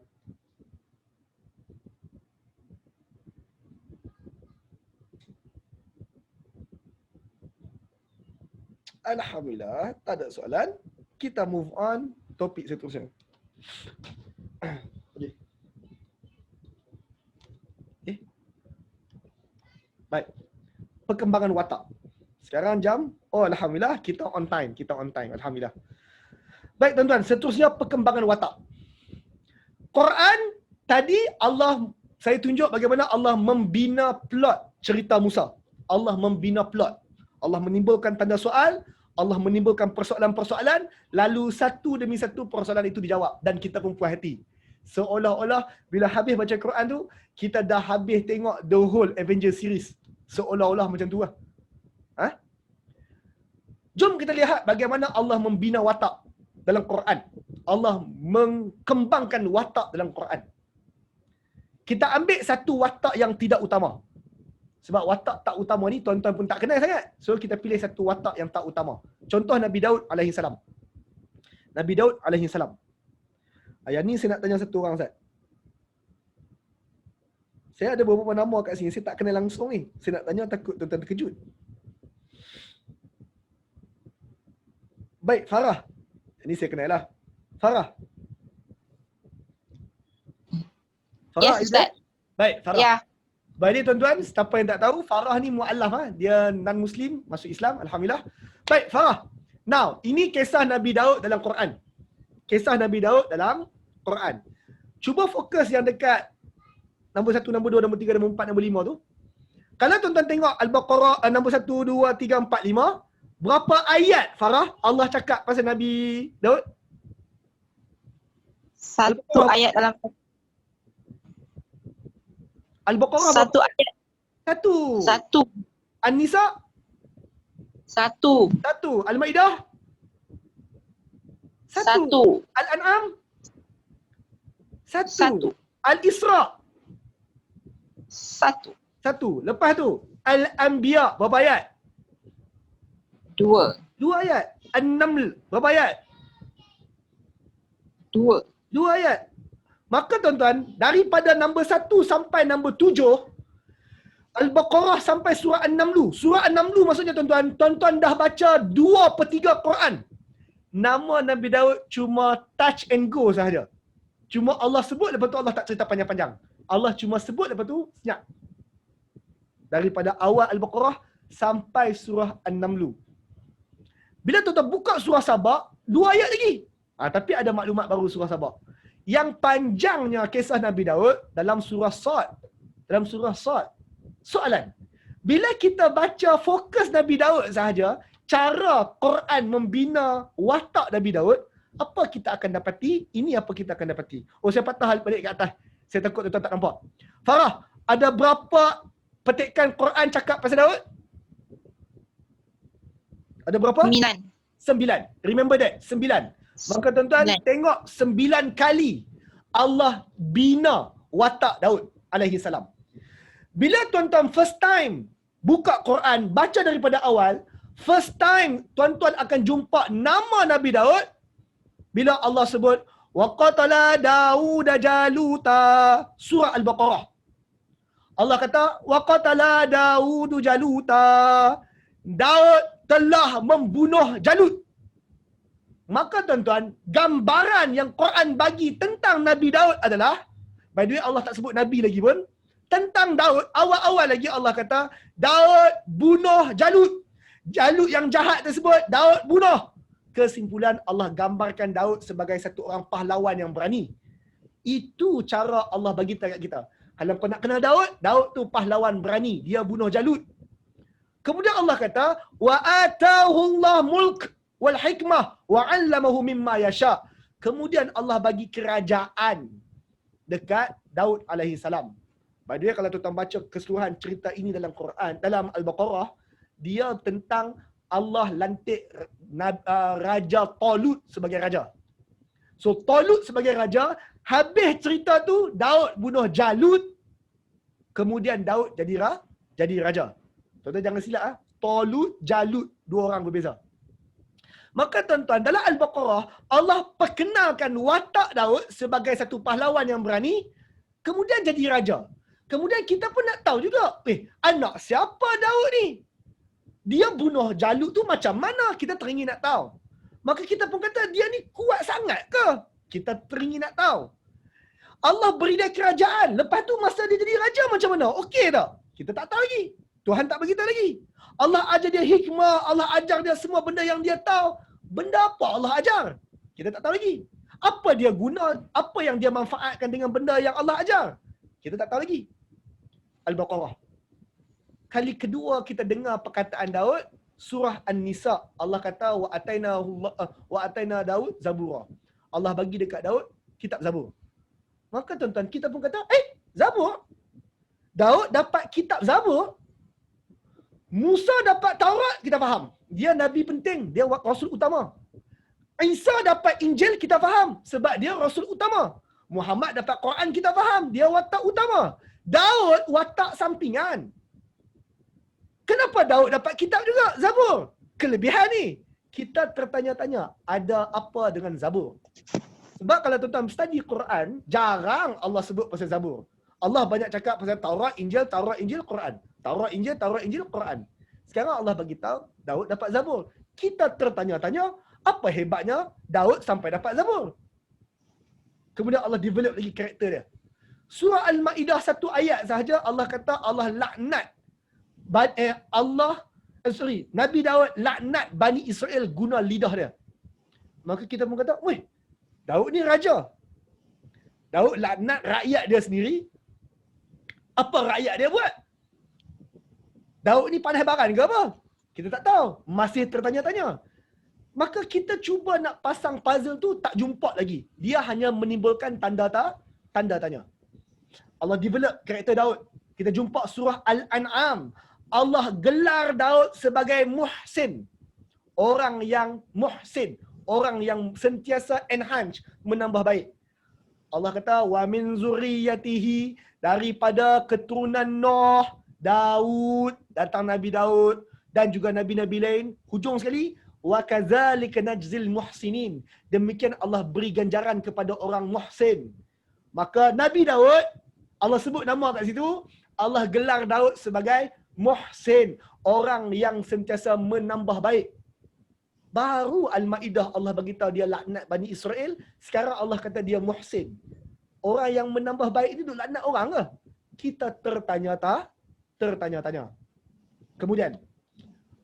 Alhamdulillah, tak ada soalan. Kita move on topik seterusnya. Okay. Baik. Perkembangan watak. Sekarang jam, alhamdulillah kita on time. Alhamdulillah. Baik tuan-tuan, seterusnya perkembangan watak. Quran tadi saya tunjuk bagaimana Allah membina plot cerita Musa. Allah membina plot. Allah menimbulkan tanda soal, Allah menimbulkan persoalan-persoalan, lalu satu demi satu persoalan itu dijawab dan kita pun puas hati. Seolah-olah bila habis baca Quran tu, kita dah habis tengok the whole Avengers series. Seolah-olah macam tu lah. Jom kita lihat bagaimana Allah membina watak dalam Quran. Allah mengembangkan watak dalam Quran. Kita ambil satu watak yang tidak utama. Sebab watak tak utama ni tuan-tuan pun tak kenal sangat. So kita pilih satu watak yang tak utama. Contoh Nabi Daud alaihi salam. Nabi Daud alaihi salam. Ayat ni saya nak tanya satu orang Ustaz. Saya ada beberapa nama kat sini, saya tak kenal langsung ni. Saya nak tanya takut tuan-tuan terkejut. Baik, Farah. Ini saya kenal lah. Farah. Yes, Ustaz. Baik, Farah. Ya. Baik ni tuan-tuan, siapa yang tak tahu, Farah ni mu'allaf. Dia non-Muslim, masuk Islam, Alhamdulillah. Baik, Farah. Now, ini kisah Nabi Daud dalam Quran. Kisah Nabi Daud dalam Quran. Cuba fokus yang dekat nombor 1, nombor 2, nombor 3, nombor 4, nombor 5 tu. Kalau tuan-tuan tengok Al-Baqarah nombor 1, 2, 3, 4, 5, berapa ayat, Farah, Allah cakap pasal Nabi Daud? Satu ayat dalam Al-Baqarah satu ayat. Satu. An-Nisa? Satu. Al-Maidah? Satu. Al-An'am? Satu. Al-Isra? Satu. Lepas tu, Al-Anbiya, berapa ayat? 2. 2 ayat. An-Naml. Berapa ayat? 2. 2 ayat. Maka tuan-tuan, daripada nombor 1 sampai nombor 7, Al-Baqarah sampai surah An-Naml. Surah An-Naml maksudnya tuan-tuan, tuan-tuan dah baca 2/3 Quran. Nama Nabi Daud cuma touch and go sahaja. Cuma Allah sebut, lepas tu Allah tak cerita panjang-panjang. Allah cuma sebut, lepas tu senyap. Daripada awal Al-Baqarah sampai surah An-Naml. Bila tuan-tuan buka surah Sabah, 2 ayat lagi. Tapi ada maklumat baru surah Sabah. Yang panjangnya kisah Nabi Daud dalam surah Sad. Dalam surah Sad. Soalan. Bila kita baca fokus Nabi Daud sahaja, cara Quran membina watak Nabi Daud, apa kita akan dapati? Ini apa kita akan dapati. Oh, saya patah balik ke atas. Saya takut tuan-tuan tak nampak. Farah, ada berapa petikan Quran cakap pasal Daud? Ada berapa? 9. 9. Remember that? 9. Maka tuan-tuan, 9. tengok 9 kali Allah bina watak Daud alaihi salam. Bila tuan-tuan first time buka Quran, baca daripada awal, first time tuan-tuan akan jumpa nama Nabi Daud bila Allah sebut wa qatala Daud Jaluta, surah Al-Baqarah. Allah kata wa qatala Daud Jaluta, Daud telah membunuh Jalut. Maka tuan-tuan, gambaran yang Quran bagi tentang Nabi Daud adalah, by the way Allah tak sebut Nabi lagi pun, tentang Daud, awal-awal lagi Allah kata, Daud bunuh Jalut. Jalut yang jahat tersebut, Daud bunuh. Kesimpulan, Allah gambarkan Daud sebagai satu orang pahlawan yang berani. Itu cara Allah bagi tahu kat kita. Kalau kau nak kenal Daud, Daud tu pahlawan berani. Dia bunuh Jalut. Kemudian Allah kata, wa atahullah mulk wal hikmah wa 'allamahu mimma yasha. Kemudian Allah bagi kerajaan dekat Daud alaihi salam. By the way, kalau tuan-tuan baca keseluruhan cerita ini dalam Quran, dalam Al-Baqarah, dia tentang Allah lantik Raja Talut sebagai raja. So Talut sebagai raja, habis cerita tu Daud bunuh Jalut, kemudian Daud jadi raja. Tuan-tuan jangan silap Talut, Jalut, 2 orang berbeza. Maka tuan-tuan, dalam Al-Baqarah Allah perkenalkan watak Daud sebagai satu pahlawan yang berani, kemudian jadi raja. Kemudian kita pun nak tahu juga, anak siapa Daud ni? Dia bunuh Jalut tu macam mana? Kita teringin nak tahu. Maka kita pun kata, dia ni kuat sangat ke? Kita teringin nak tahu. Allah beri dia kerajaan. Lepas tu masa dia jadi raja macam mana? Okey tak? Kita tak tahu lagi. Tuhan tak beritahu lagi. Allah ajar dia hikmah. Allah ajar dia semua benda yang dia tahu. Benda apa Allah ajar? Kita tak tahu lagi. Apa dia guna? Apa yang dia manfaatkan dengan benda yang Allah ajar? Kita tak tahu lagi. Al-Baqarah. Kali kedua kita dengar perkataan Daud, surah An-Nisa. Allah kata wa ataina Daud Zabura. Allah bagi dekat Daud kitab Zabur. Maka tuan-tuan, kita pun kata, Zabur? Daud dapat kitab Zabur? Musa dapat Taurat, kita faham. Dia Nabi penting, dia Rasul utama. Isa dapat Injil, kita faham. Sebab dia Rasul utama. Muhammad dapat Quran, kita faham. Dia watak utama. Daud watak sampingan. Kenapa Daud dapat kitab juga? Zabur. Kelebihan ni. Kita tertanya-tanya, ada apa dengan Zabur? Sebab kalau tuan-tuan study Quran, jarang Allah sebut pasal Zabur. Allah banyak cakap pasal Taurat, Injil, Quran. Taurat, Injil, Quran. Sekarang Allah bagi tahu Daud dapat Zabur. Kita tertanya-tanya, apa hebatnya Daud sampai dapat Zabur? Kemudian Allah develop lagi karakter dia. Surah Al-Ma'idah 1 ayat sahaja Allah kata Allah laknat Nabi Daud laknat Bani Israel guna lidah dia. Maka kita pun kata, weh, Daud ni raja. Daud laknat rakyat dia sendiri. Apa rakyat dia buat? Daud ni pandai barang ke apa? Kita tak tahu. Masih tertanya-tanya. Maka kita cuba nak pasang puzzle tu, tak jumpa lagi. Dia hanya menimbulkan tanda tanya. Allah develop karakter Daud. Kita jumpa surah Al-An'am. Allah gelar Daud sebagai muhsin. Orang yang muhsin. Orang yang sentiasa enhance, menambah baik. Allah kata, wa min zurriyatihi, daripada keturunan Nuh, Daud, datang Nabi Daud, dan juga nabi-nabi lain. Hujung sekali, wa kadzalika najzil muhsinin. Demikian Allah beri ganjaran kepada orang muhsin. Maka Nabi Daud, Allah sebut nama kat situ, Allah gelar Daud sebagai muhsin, orang yang sentiasa menambah baik. Baru Al-Maidah Allah bagi tahu dia laknat Bani Israel, sekarang Allah kata dia muhsin. Orang yang menambah baik ni duk laknat orang ke? Kita tertanya-tanya. Kemudian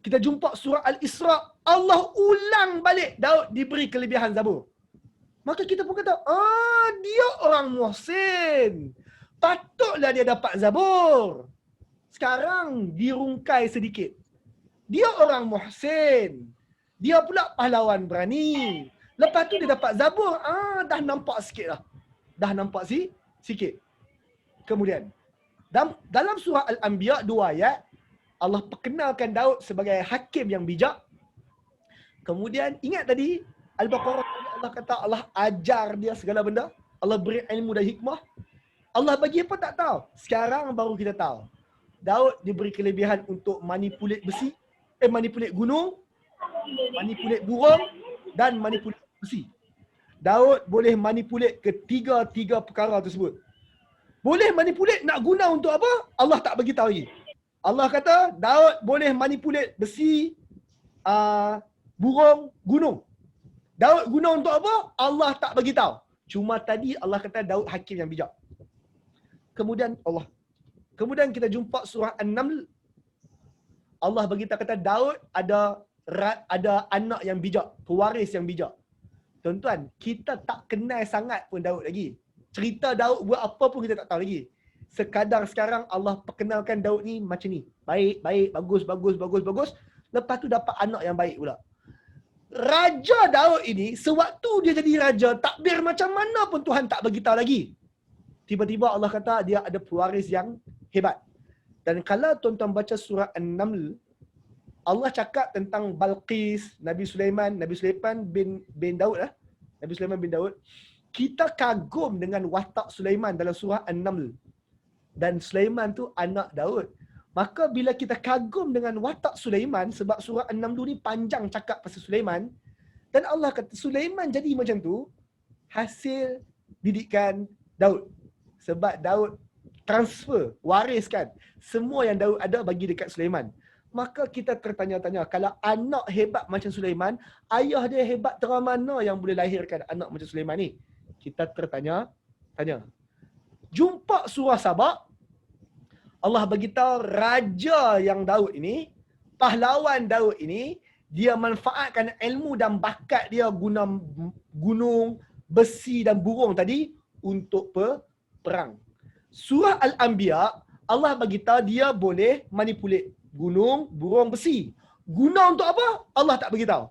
kita jumpa surah Al-Isra, Allah ulang balik Daud diberi kelebihan Zabur. Maka kita pun kata, dia orang muhsin. Patutlah dia dapat Zabur. Sekarang dirungkai sedikit. Dia orang muhsin. Dia pula pahlawan berani. Lepas tu dia dapat Zabur. Dah nampak sikit lah. Dah nampak sikit. Kemudian, dalam surah Al-Anbiya 2 ayat, Allah perkenalkan Daud sebagai hakim yang bijak. Kemudian, ingat tadi, Al-Baqarah, Allah kata Allah ajar dia segala benda. Allah beri ilmu dan hikmah. Allah bagi apa tak tahu. Sekarang baru kita tahu. Daud diberi kelebihan untuk manipulate besi, manipulate gunung, manipulate burung dan manipulate besi. Daud boleh manipulate ketiga-tiga perkara tersebut. Boleh manipulate nak guna untuk apa? Allah tak bagi tahu lagi. Allah kata Daud boleh manipulate besi, burung, gunung. Daud guna untuk apa? Allah tak bagi tahu. Cuma tadi Allah kata Daud hakim yang bijak. Kemudian kita jumpa surah An-Naml. Allah bagi tahu kata Daud ada anak yang bijak, pewaris yang bijak. Tuan-tuan, kita tak kenal sangat pun Daud lagi. Cerita Daud buat apa pun kita tak tahu lagi. Sekadar sekarang Allah perkenalkan Daud ni macam ni. Baik, bagus. Lepas tu dapat anak yang baik pula. Raja Daud ini, sewaktu dia jadi raja, takbir macam mana pun Tuhan tak bagi tahu lagi. Tiba-tiba Allah kata dia ada pewaris yang hebat. Dan kalau tuan-tuan baca surah An-Naml, Allah cakap tentang Balqis, Nabi Sulaiman bin Daud lah. Nabi Sulaiman bin Daud. Kita kagum dengan watak Sulaiman dalam surah An-Naml. Dan Sulaiman tu anak Daud. Maka bila kita kagum dengan watak Sulaiman, sebab surah An-Naml ni panjang cakap pasal Sulaiman, dan Allah kata Sulaiman jadi macam tu, hasil didikan Daud. Sebab Daud transfer, wariskan semua yang Daud ada bagi dekat Sulaiman. Maka kita tertanya-tanya, kalau anak hebat macam Sulaiman, ayah dia hebat terang mana yang boleh lahirkan anak macam Sulaiman ni? Kita tertanya-tanya. Jumpa surah Sabah, Allah beritahu raja yang Daud ini, pahlawan Daud ini, dia manfaatkan ilmu dan bakat dia guna gunung, besi dan burung tadi untuk perang. Surah Al-Anbiya, Allah beritahu dia boleh manipulate gunung, burung, besi. Guna untuk apa? Allah tak beritahu.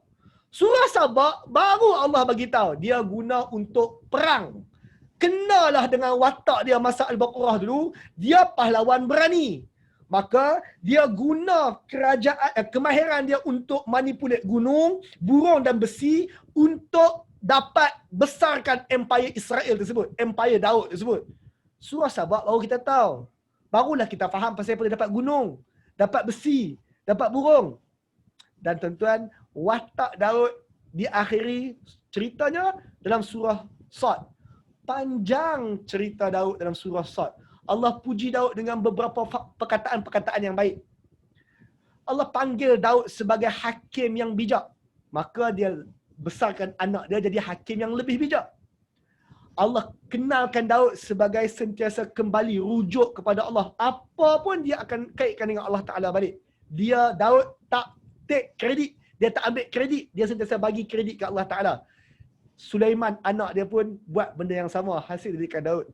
Surah Sabah baru Allah beritahu dia guna untuk perang. Kenalah dengan watak dia masa Al-Baqarah dulu, dia pahlawan berani. Maka dia guna kemahiran dia untuk manipulate gunung, burung dan besi untuk dapat besarkan empire Israel tersebut, empire Daud tersebut. Surah Sabah baru kita tahu. Barulah kita faham pasal apa dia dapat gunung, dapat besi, dapat burung. Dan tuan-tuan, watak Daud diakhiri ceritanya dalam surah Sad. Panjang cerita Daud dalam surah Sad. Allah puji Daud dengan beberapa perkataan-perkataan yang baik. Allah panggil Daud sebagai hakim yang bijak. Maka dia besarkan anak dia jadi hakim yang lebih bijak. Allah kenalkan Daud sebagai sentiasa kembali rujuk kepada Allah. Apa pun dia akan kaitkan dengan Allah Ta'ala balik. Daud tak take kredit. Dia tak ambil kredit. Dia sentiasa bagi kredit ke Allah Ta'ala. Sulaiman, anak dia pun buat benda yang sama. Hasil didikan Daud.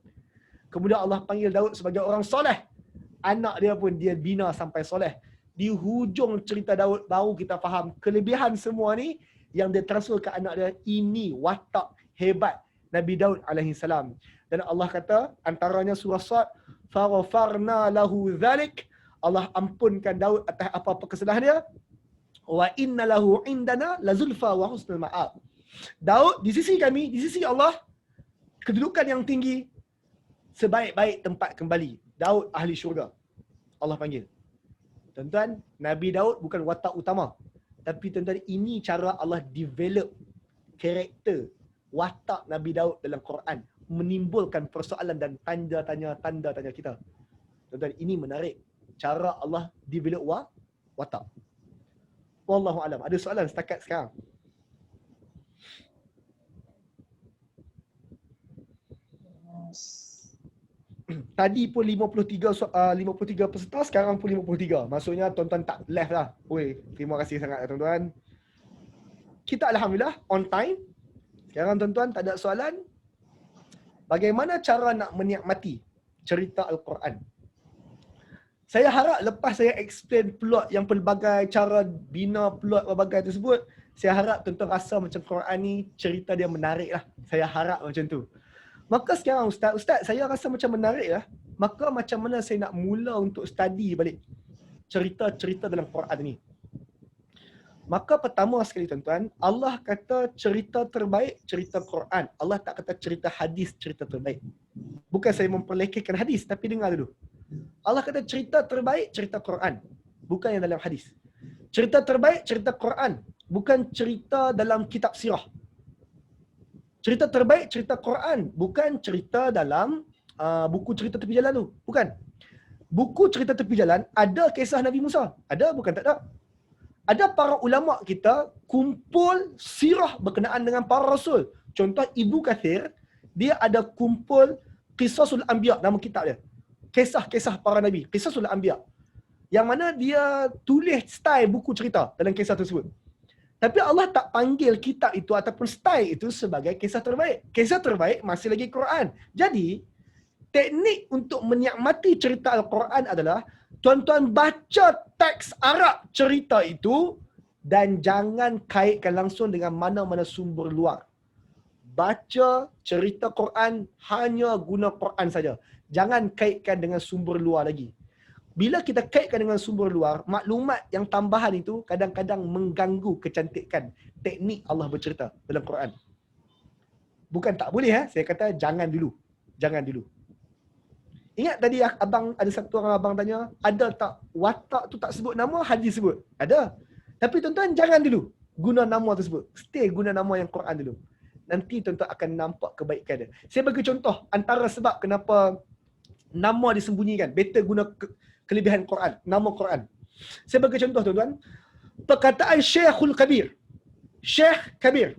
Kemudian Allah panggil Daud sebagai orang soleh. Anak dia pun dia bina sampai soleh. Di hujung cerita Daud baru kita faham kelebihan semua ni yang dia transfer ke anak dia. Ini watak hebat Nabi Daud alaihi salam. Dan Allah kata antaranya surah Sad, faghfarna lahu dzalik, Allah ampunkan Daud atas apa-apa kesalahan dia. Wa inna lahu indana lazulfa wa husnul ma'ab. Daud di sisi kami, di sisi Allah, kedudukan yang tinggi, sebaik-baik tempat kembali. Daud ahli syurga. Allah panggil. Tuan-tuan, Nabi Daud bukan watak utama. Tapi tuan-tuan, ini cara Allah develop karakter watak Nabi Daud dalam Quran, menimbulkan persoalan dan tanda tanya kita. Tuan-tuan, ini menarik. Cara Allah develop watak. Wallahu alam. Ada soalan setakat sekarang? Tadi pun 53 peserta, sekarang pun 53. Maksudnya tuan-tuan tak left lah. Oi, terima kasih sangat tuan-tuan. Kita alhamdulillah on time. Sekarang tuan-tuan tak ada soalan. Bagaimana cara nak menikmati cerita Al-Quran? Saya harap lepas saya explain plot yang pelbagai, cara bina plot pelbagai tersebut, saya harap tuan-tuan rasa macam Quran ni cerita dia menarik lah. Saya harap macam tu. Maka sekarang Ustaz, saya rasa macam menarik lah. Maka macam mana saya nak mula untuk study balik cerita-cerita dalam Quran ni? Maka pertama sekali tuan-tuan, Allah kata cerita terbaik, cerita Quran. Allah tak kata cerita hadis, cerita terbaik. Bukan saya memperlekehkan hadis, tapi dengar dulu. Allah kata cerita terbaik, cerita Quran. Bukan yang dalam hadis. Cerita terbaik, cerita Quran. Bukan cerita dalam kitab sirah. Cerita terbaik, cerita Quran. Bukan cerita dalam buku cerita tepi jalan tu. Bukan. Buku cerita tepi jalan, ada kisah Nabi Musa. Ada, bukan tak ada. Ada para ulama kita kumpul sirah berkenaan dengan para rasul. Contoh Ibu Kathir, dia ada kumpul Qisasul Anbiya, nama kitab dia. Kisah-kisah para nabi, Qisasul Anbiya. Yang mana dia tulis style buku cerita dalam kisah tersebut. Tapi Allah tak panggil kitab itu ataupun style itu sebagai kisah terbaik. Kisah terbaik masih lagi Quran. Jadi, teknik untuk menikmati cerita Al-Quran adalah tuan-tuan baca teks Arab cerita itu dan jangan kaitkan langsung dengan mana-mana sumber luar. Baca cerita Quran hanya guna Quran saja. Jangan kaitkan dengan sumber luar lagi. Bila kita kaitkan dengan sumber luar, maklumat yang tambahan itu kadang-kadang mengganggu kecantikan teknik Allah bercerita dalam Quran. Bukan tak boleh, saya kata jangan dulu. Jangan dulu. Ingat tadi abang, ada satu orang abang tanya, ada tak watak tu tak sebut nama, hadis sebut? Ada. Tapi tuan-tuan jangan dulu guna nama tersebut. Stay guna nama yang Quran dulu. Nanti tuan-tuan akan nampak kebaikan dia. Saya bagi contoh antara sebab kenapa nama disembunyikan. Better guna kelebihan Quran, nama Quran. Saya bagi contoh tuan-tuan. Perkataan Syekhul Kabir. Syekh Kabir.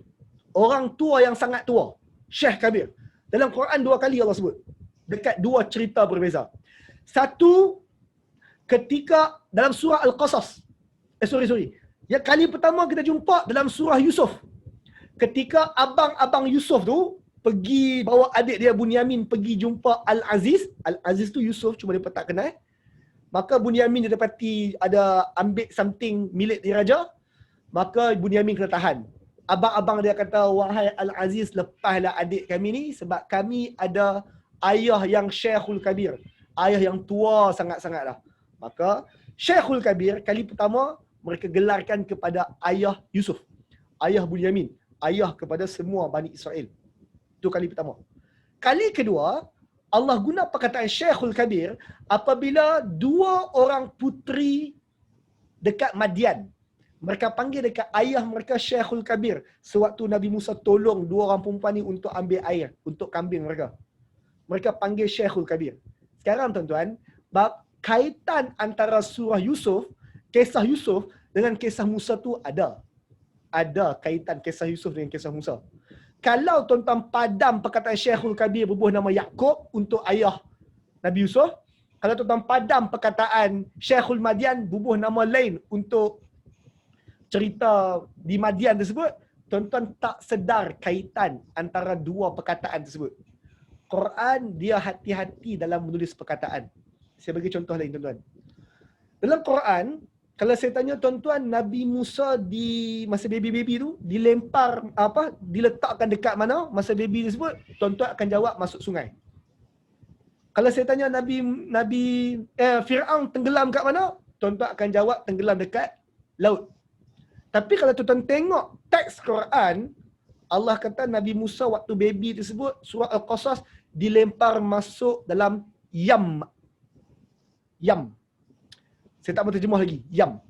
Orang tua yang sangat tua. Syekh Kabir. Dalam Quran 2 kali Allah sebut. Dekat 2 cerita berbeza. Satu, ketika dalam surah Al-Qasas. Sorry. Yang kali pertama kita jumpa dalam surah Yusuf. Ketika abang-abang Yusuf tu pergi bawa adik dia Bunyamin pergi jumpa Al-Aziz. Al-Aziz tu Yusuf, cuma dia tak kenal. Maka Bunyamin dia dapati ada ambil something milik diraja. Maka Bunyamin kena tahan. Abang-abang dia kata, wahai Al-Aziz, lepaslah adik kami ni sebab kami ada ayah yang Syekhul Kabir. Ayah yang tua sangat-sangat lah. Maka Syekhul Kabir kali pertama mereka gelarkan kepada ayah Yusuf. Ayah Bunyamin. Ayah kepada semua Bani Israel. Itu kali pertama. Kali kedua, Allah guna perkataan Syekhul Kabir apabila 2 orang puteri dekat Madian. Mereka panggil dekat ayah mereka Syekhul Kabir. Sewaktu Nabi Musa tolong 2 orang perempuan ni untuk ambil air untuk kambing mereka. Mereka panggil Syekhul Kabir. Sekarang tuan-tuan, kaitan antara surah Yusuf, kisah Yusuf dengan kisah Musa tu ada. Ada kaitan kisah Yusuf dengan kisah Musa. Kalau tuan-tuan padam perkataan Syekhul Kabir berbuah nama Yaqub untuk ayah Nabi Yusuf, kalau tuan-tuan padam perkataan Syekhul Madian berbuah nama lain untuk cerita di Madian tersebut, tuan-tuan tak sedar kaitan antara 2 perkataan tersebut. Quran dia hati-hati dalam menulis perkataan. Saya bagi contoh lain tuan-tuan. Dalam Quran, kalau saya tanya tuan-tuan, Nabi Musa di masa baby-baby tu diletakkan dekat mana masa baby tersebut, tuan-tuan akan jawab masuk sungai. Kalau saya tanya Firaun tenggelam kat mana, tuan-tuan akan jawab tenggelam dekat laut. Tapi kalau tuan-tuan tengok teks Quran, Allah kata Nabi Musa waktu baby tersebut, surah Al-Qasas, dilempar masuk dalam Yam. Saya tak berterjemah lagi. Yam.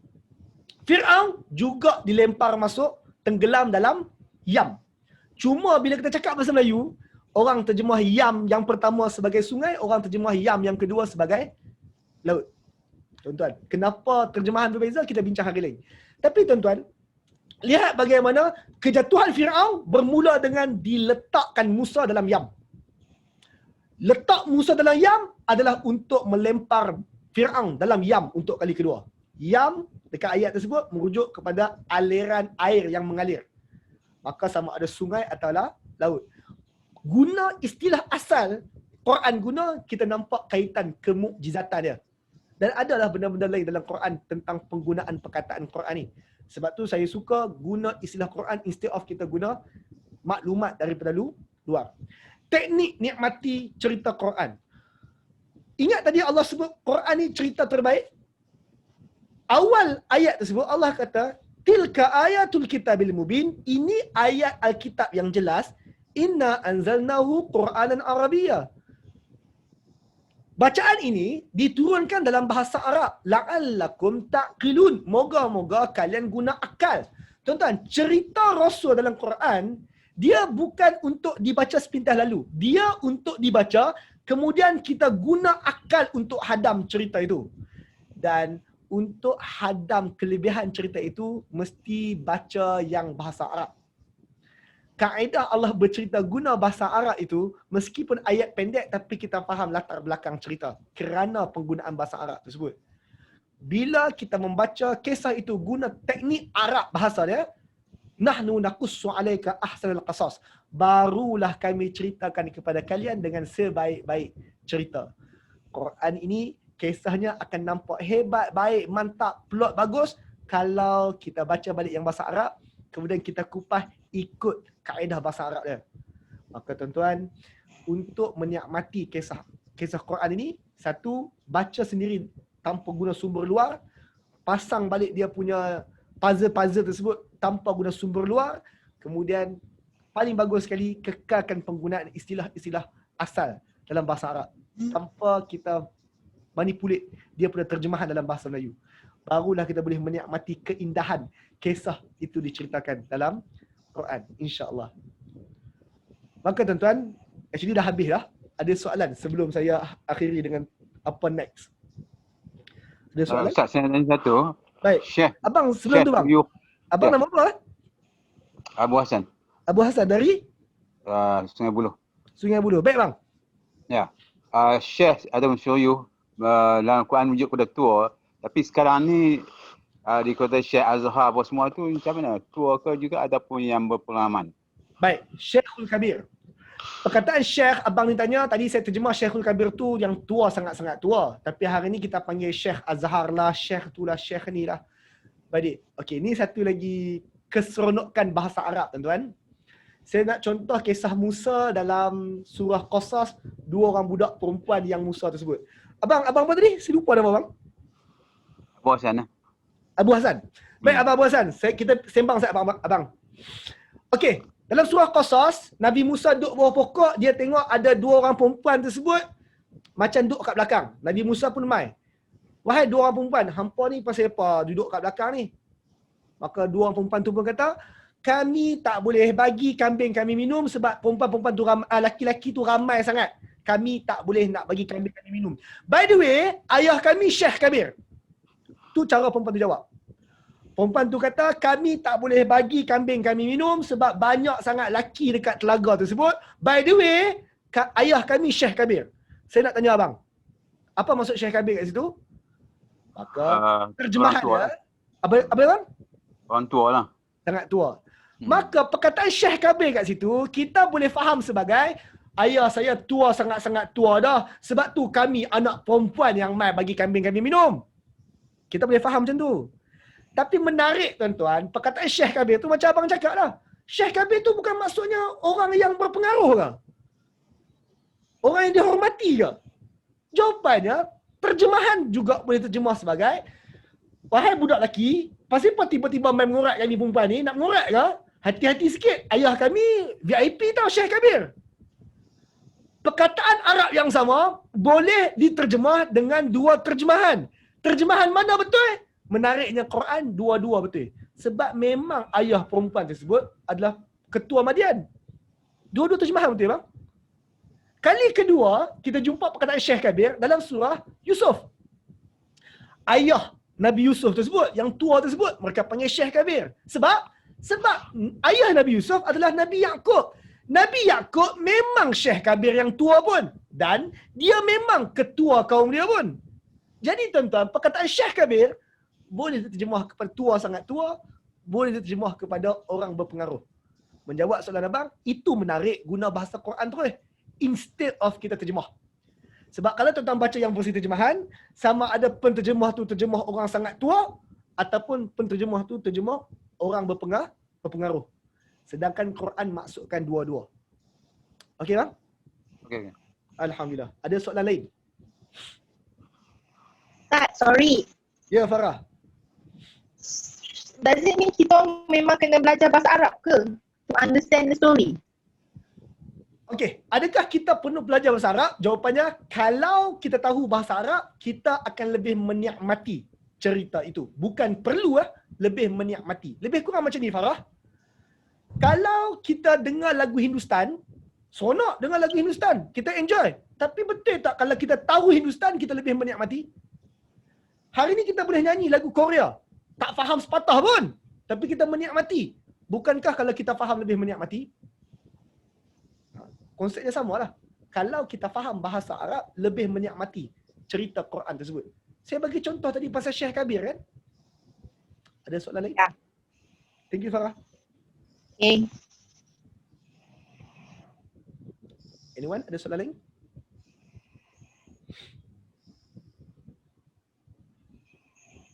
Fir'aun juga dilempar masuk, tenggelam dalam yam. Cuma bila kita cakap bahasa Melayu, orang terjemah yam yang pertama sebagai sungai, orang terjemah yam yang kedua sebagai laut. Tuan-tuan, kenapa terjemahan berbeza kita bincang hari lain. Tapi tuan-tuan, lihat bagaimana kejatuhan Fir'aun bermula dengan diletakkan Musa dalam yam. Letak Musa dalam yam adalah untuk melempar Fir'aun dalam yam untuk kali kedua. Yam dekat ayat tersebut merujuk kepada aliran air yang mengalir. Maka sama ada sungai atau laut. Guna istilah asal Quran guna, kita nampak kaitan kemukjizatan dia. Dan adalah benda-benda lain dalam Quran tentang penggunaan perkataan Quran ni. Sebab tu saya suka guna istilah Quran instead of kita guna maklumat daripada luar. Teknik nikmati cerita Quran. Ingat tadi Allah sebut Quran ni cerita terbaik? Awal ayat tersebut Allah kata, tilka ayatul kitabil mubin, ini ayat Alkitab yang jelas, inna anzalnahu Qur'anan Arabiyya. Bacaan ini diturunkan dalam bahasa Arab. La'allakum ta'qilun. Moga-moga kalian guna akal. Tuan-tuan, cerita Rasul dalam Quran, dia bukan untuk dibaca sepintas lalu. Dia untuk dibaca, kemudian kita guna akal untuk hadam cerita itu. Dan untuk hadam kelebihan cerita itu, mesti baca yang bahasa Arab. Kaedah Allah bercerita guna bahasa Arab itu, meskipun ayat pendek tapi kita faham latar belakang cerita kerana penggunaan bahasa Arab tersebut. Bila kita membaca kisah itu guna teknik Arab bahasa dia, nahnu naqussu alayka ahsanal qasas, barulah kami ceritakan kepada kalian dengan sebaik-baik cerita. Quran ini kisahnya akan nampak hebat, baik, mantap, plot bagus kalau kita baca balik yang bahasa Arab, kemudian kita kupas ikut kaedah bahasa Arab dia. Maka tuan-tuan, untuk menikmati kisah Quran ini, satu, baca sendiri tanpa guna sumber luar, pasang balik dia punya puzzle-puzzle tersebut tanpa guna sumber luar, kemudian paling bagus sekali kekalkan penggunaan istilah-istilah asal dalam bahasa Arab tanpa kita manipulate dia punya terjemahan dalam bahasa Melayu. Barulah kita boleh menikmati keindahan kisah itu diceritakan dalam Quran, insya-Allah. Maka tuan-tuan, actually dah habis dah. Ada soalan sebelum saya akhiri dengan apa next? Ada soalan? Ustaz, saya tanya satu. Baik. Syekh. Abang sebelum tu bang. Abang Ya. nama apa? Abu Hassan. Abu Hassan dari Sungai Buloh. Sungai Buloh. Baik bang. Ya. Syekh ada mensyuruh dalam Quran merujuk kepada tua, tapi sekarang ni di kota Syekh Azhar apa semua tu macam mana? Tua ke juga ataupun yang berpengalaman? Baik, Syekhul Kabir. Perkataan Syekh abang ni tanya, tadi saya terjemah Syekhul Kabir tu yang tua, sangat-sangat tua. Tapi hari ni kita panggil Syekh Azhar lah, Syekh tu lah, Syekh ni lah. Baik, okey, ni satu lagi keseronokan bahasa Arab tuan-tuan. Saya nak contoh kisah Musa dalam surah Qasas, dua orang budak perempuan yang Musa tersebut. Abang apa tadi? Saya lupa nama abang. Abu Hassan. Abu Hassan. Baik, Abang Abu Hassan. Kita sembang saya abang. Okey, dalam surah Qasas, Nabi Musa duduk bawah pokok, dia tengok ada dua orang perempuan tersebut macam duduk kat belakang. Nabi Musa pun mai. Wahai dua orang perempuan, hampa ni pasal apa duduk kat belakang ni? Maka dua orang perempuan tu pun kata, kami tak boleh bagi kambing kami minum sebab perempuan-perempuan tu laki-laki tu ramai sangat. Kami tak boleh nak bagi kambing kami minum. By the way, ayah kami Syekh Kabir. Tu cara perempuan tu jawab. Perempuan tu kata, kami tak boleh bagi kambing kami minum sebab banyak sangat laki dekat telaga tersebut. By the way, ayah kami Syekh Kabir. Saya nak tanya abang, apa maksud Syekh Kabir kat situ? Maka terjemahan dia, apa bang? Orang tua lah. Sangat tua. Maka perkataan Syekh Kabir kat situ, kita boleh faham sebagai, ayah saya tua, sangat-sangat tua dah. Sebab tu kami anak perempuan yang mai bagi kambing kami minum. Kita boleh faham macam tu. Tapi menarik tuan-tuan, perkataan Syekh Kabir tu macam abang cakap lah. Syekh Kabir tu bukan maksudnya orang yang berpengaruh ke? Orang yang dihormati ke? Jawapannya, terjemahan juga boleh terjemah sebagai, wahai budak lelaki, pasal apa tiba-tiba main mengorat kami perempuan ni? Nak mengorat ke? Hati-hati sikit. Ayah kami VIP tau, Syekh Kabir. Perkataan Arab yang sama boleh diterjemah dengan dua terjemahan. Terjemahan mana betul? Menariknya Quran dua-dua betul. Sebab memang ayah perempuan tersebut adalah ketua Madian. Dua-dua terjemahan betul bang. Kali kedua, kita jumpa perkataan Syekh Kabir dalam surah Yusuf. Ayah Nabi Yusuf tersebut, yang tua tersebut, mereka panggil Syekh Kabir. Sebab ayah Nabi Yusuf adalah Nabi Yaqub. Nabi Yaqub memang Syekh Kabir yang tua pun. Dan dia memang ketua kaum dia pun. Jadi tuan-tuan, perkataan Syekh Kabir boleh diterjemah kepada tua sangat tua, boleh diterjemah kepada orang berpengaruh. Menjawab soalan abang, itu menarik guna bahasa Quran terus. Instead of kita terjemah. Sebab kalau tuan-tuan baca yang versi terjemahan, sama ada penterjemah tu terjemah orang sangat tua, ataupun penterjemah tu terjemah orang berpengaruh. Sedangkan Quran maksudkan dua-dua. Okey bang? Okey. Alhamdulillah. Ada soalan lain? Ustaz, sorry. Ya Farah. Does it mean kita memang kena belajar bahasa Arab ke? To understand the story? Okey, adakah kita perlu belajar bahasa Arab? Jawapannya, kalau kita tahu bahasa Arab, kita akan lebih menikmati cerita itu. Bukan perlu lebih menikmati. Lebih kurang macam ni Farah. Kalau kita dengar lagu Hindustan, seronok dengar lagu Hindustan, kita enjoy. Tapi betul tak kalau kita tahu Hindustan, kita lebih menikmati? Hari ni kita boleh nyanyi lagu Korea, tak faham sepatah pun, tapi kita menikmati. Bukankah kalau kita faham lebih menikmati? Konsepnya sama lah. Kalau kita faham bahasa Arab, lebih menikmati cerita Quran tersebut. Saya bagi contoh tadi pasal Syekh Kabir kan? Ada soalan lain? Ya. Thank you Farah. Okay. Anyone? Ada soalan lain?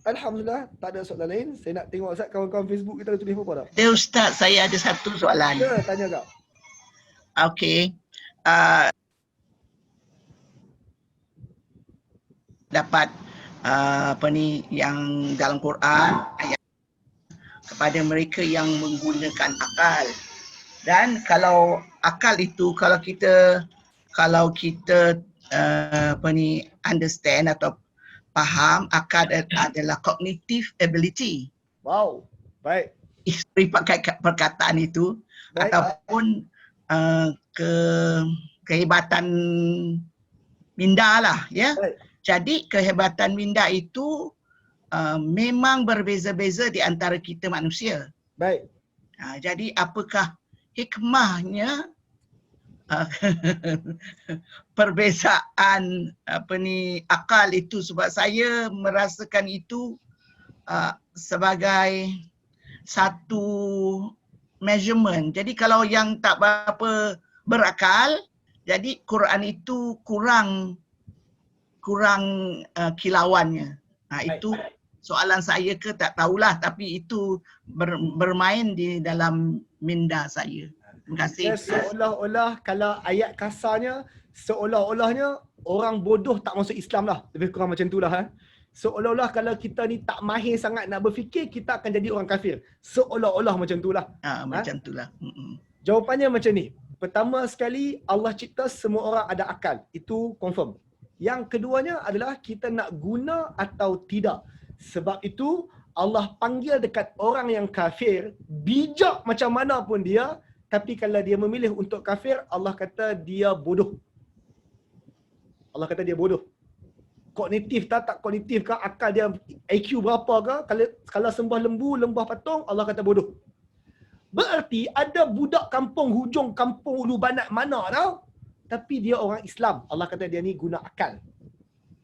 Alhamdulillah, tak ada soalan lain. Saya nak tengok Ustaz, kawan-kawan Facebook kita ada tulis apa tak? Ada Ustaz, saya ada satu soalan. Ya, tanya kak. Okey. Dapat apa ni yang dalam Quran ayat kepada mereka yang menggunakan akal. Dan kalau akal itu kalau kita apa ni understand atau faham, akal adalah cognitive ability. Wow, baik. Isteri pakai perkataan itu Baik. ataupun kehebatan minda lah ya. Baik. Jadi kehebatan minda itu memang berbeza-beza di antara kita manusia. Baik. Jadi apakah hikmahnya perbezaan apa ni akal itu, sebab saya merasakan itu sebagai satu measurement. Jadi kalau yang tak berapa berakal, jadi Quran itu kurang kilauannya. Itu soalan saya ke tak tahulah, tapi itu bermain di dalam minda saya. Terima kasih. Seolah-olah kalau ayat kasarnya, seolah-olahnya orang bodoh tak masuk Islam lah. Lebih kurang macam itulah. Seolah-olah kalau kita ni tak mahir sangat nak berfikir, kita akan jadi orang kafir. Seolah-olah macam itulah. Macam itulah. Jawapannya macam ni. Pertama sekali, Allah cipta semua orang ada akal. Itu confirm. Yang keduanya adalah kita nak guna atau tidak. Sebab itu Allah panggil dekat orang yang kafir, bijak macam mana pun dia, tapi kalau dia memilih untuk kafir, Allah kata dia bodoh. Allah kata dia bodoh. Kognitif tak kognitif ke, akal dia IQ berapa ke, kalau sembah lembu, lembah patung, Allah kata bodoh. Berarti ada budak kampung hujung kampung Ulu Banat mana tau, tapi dia orang Islam. Allah kata dia ni guna akal.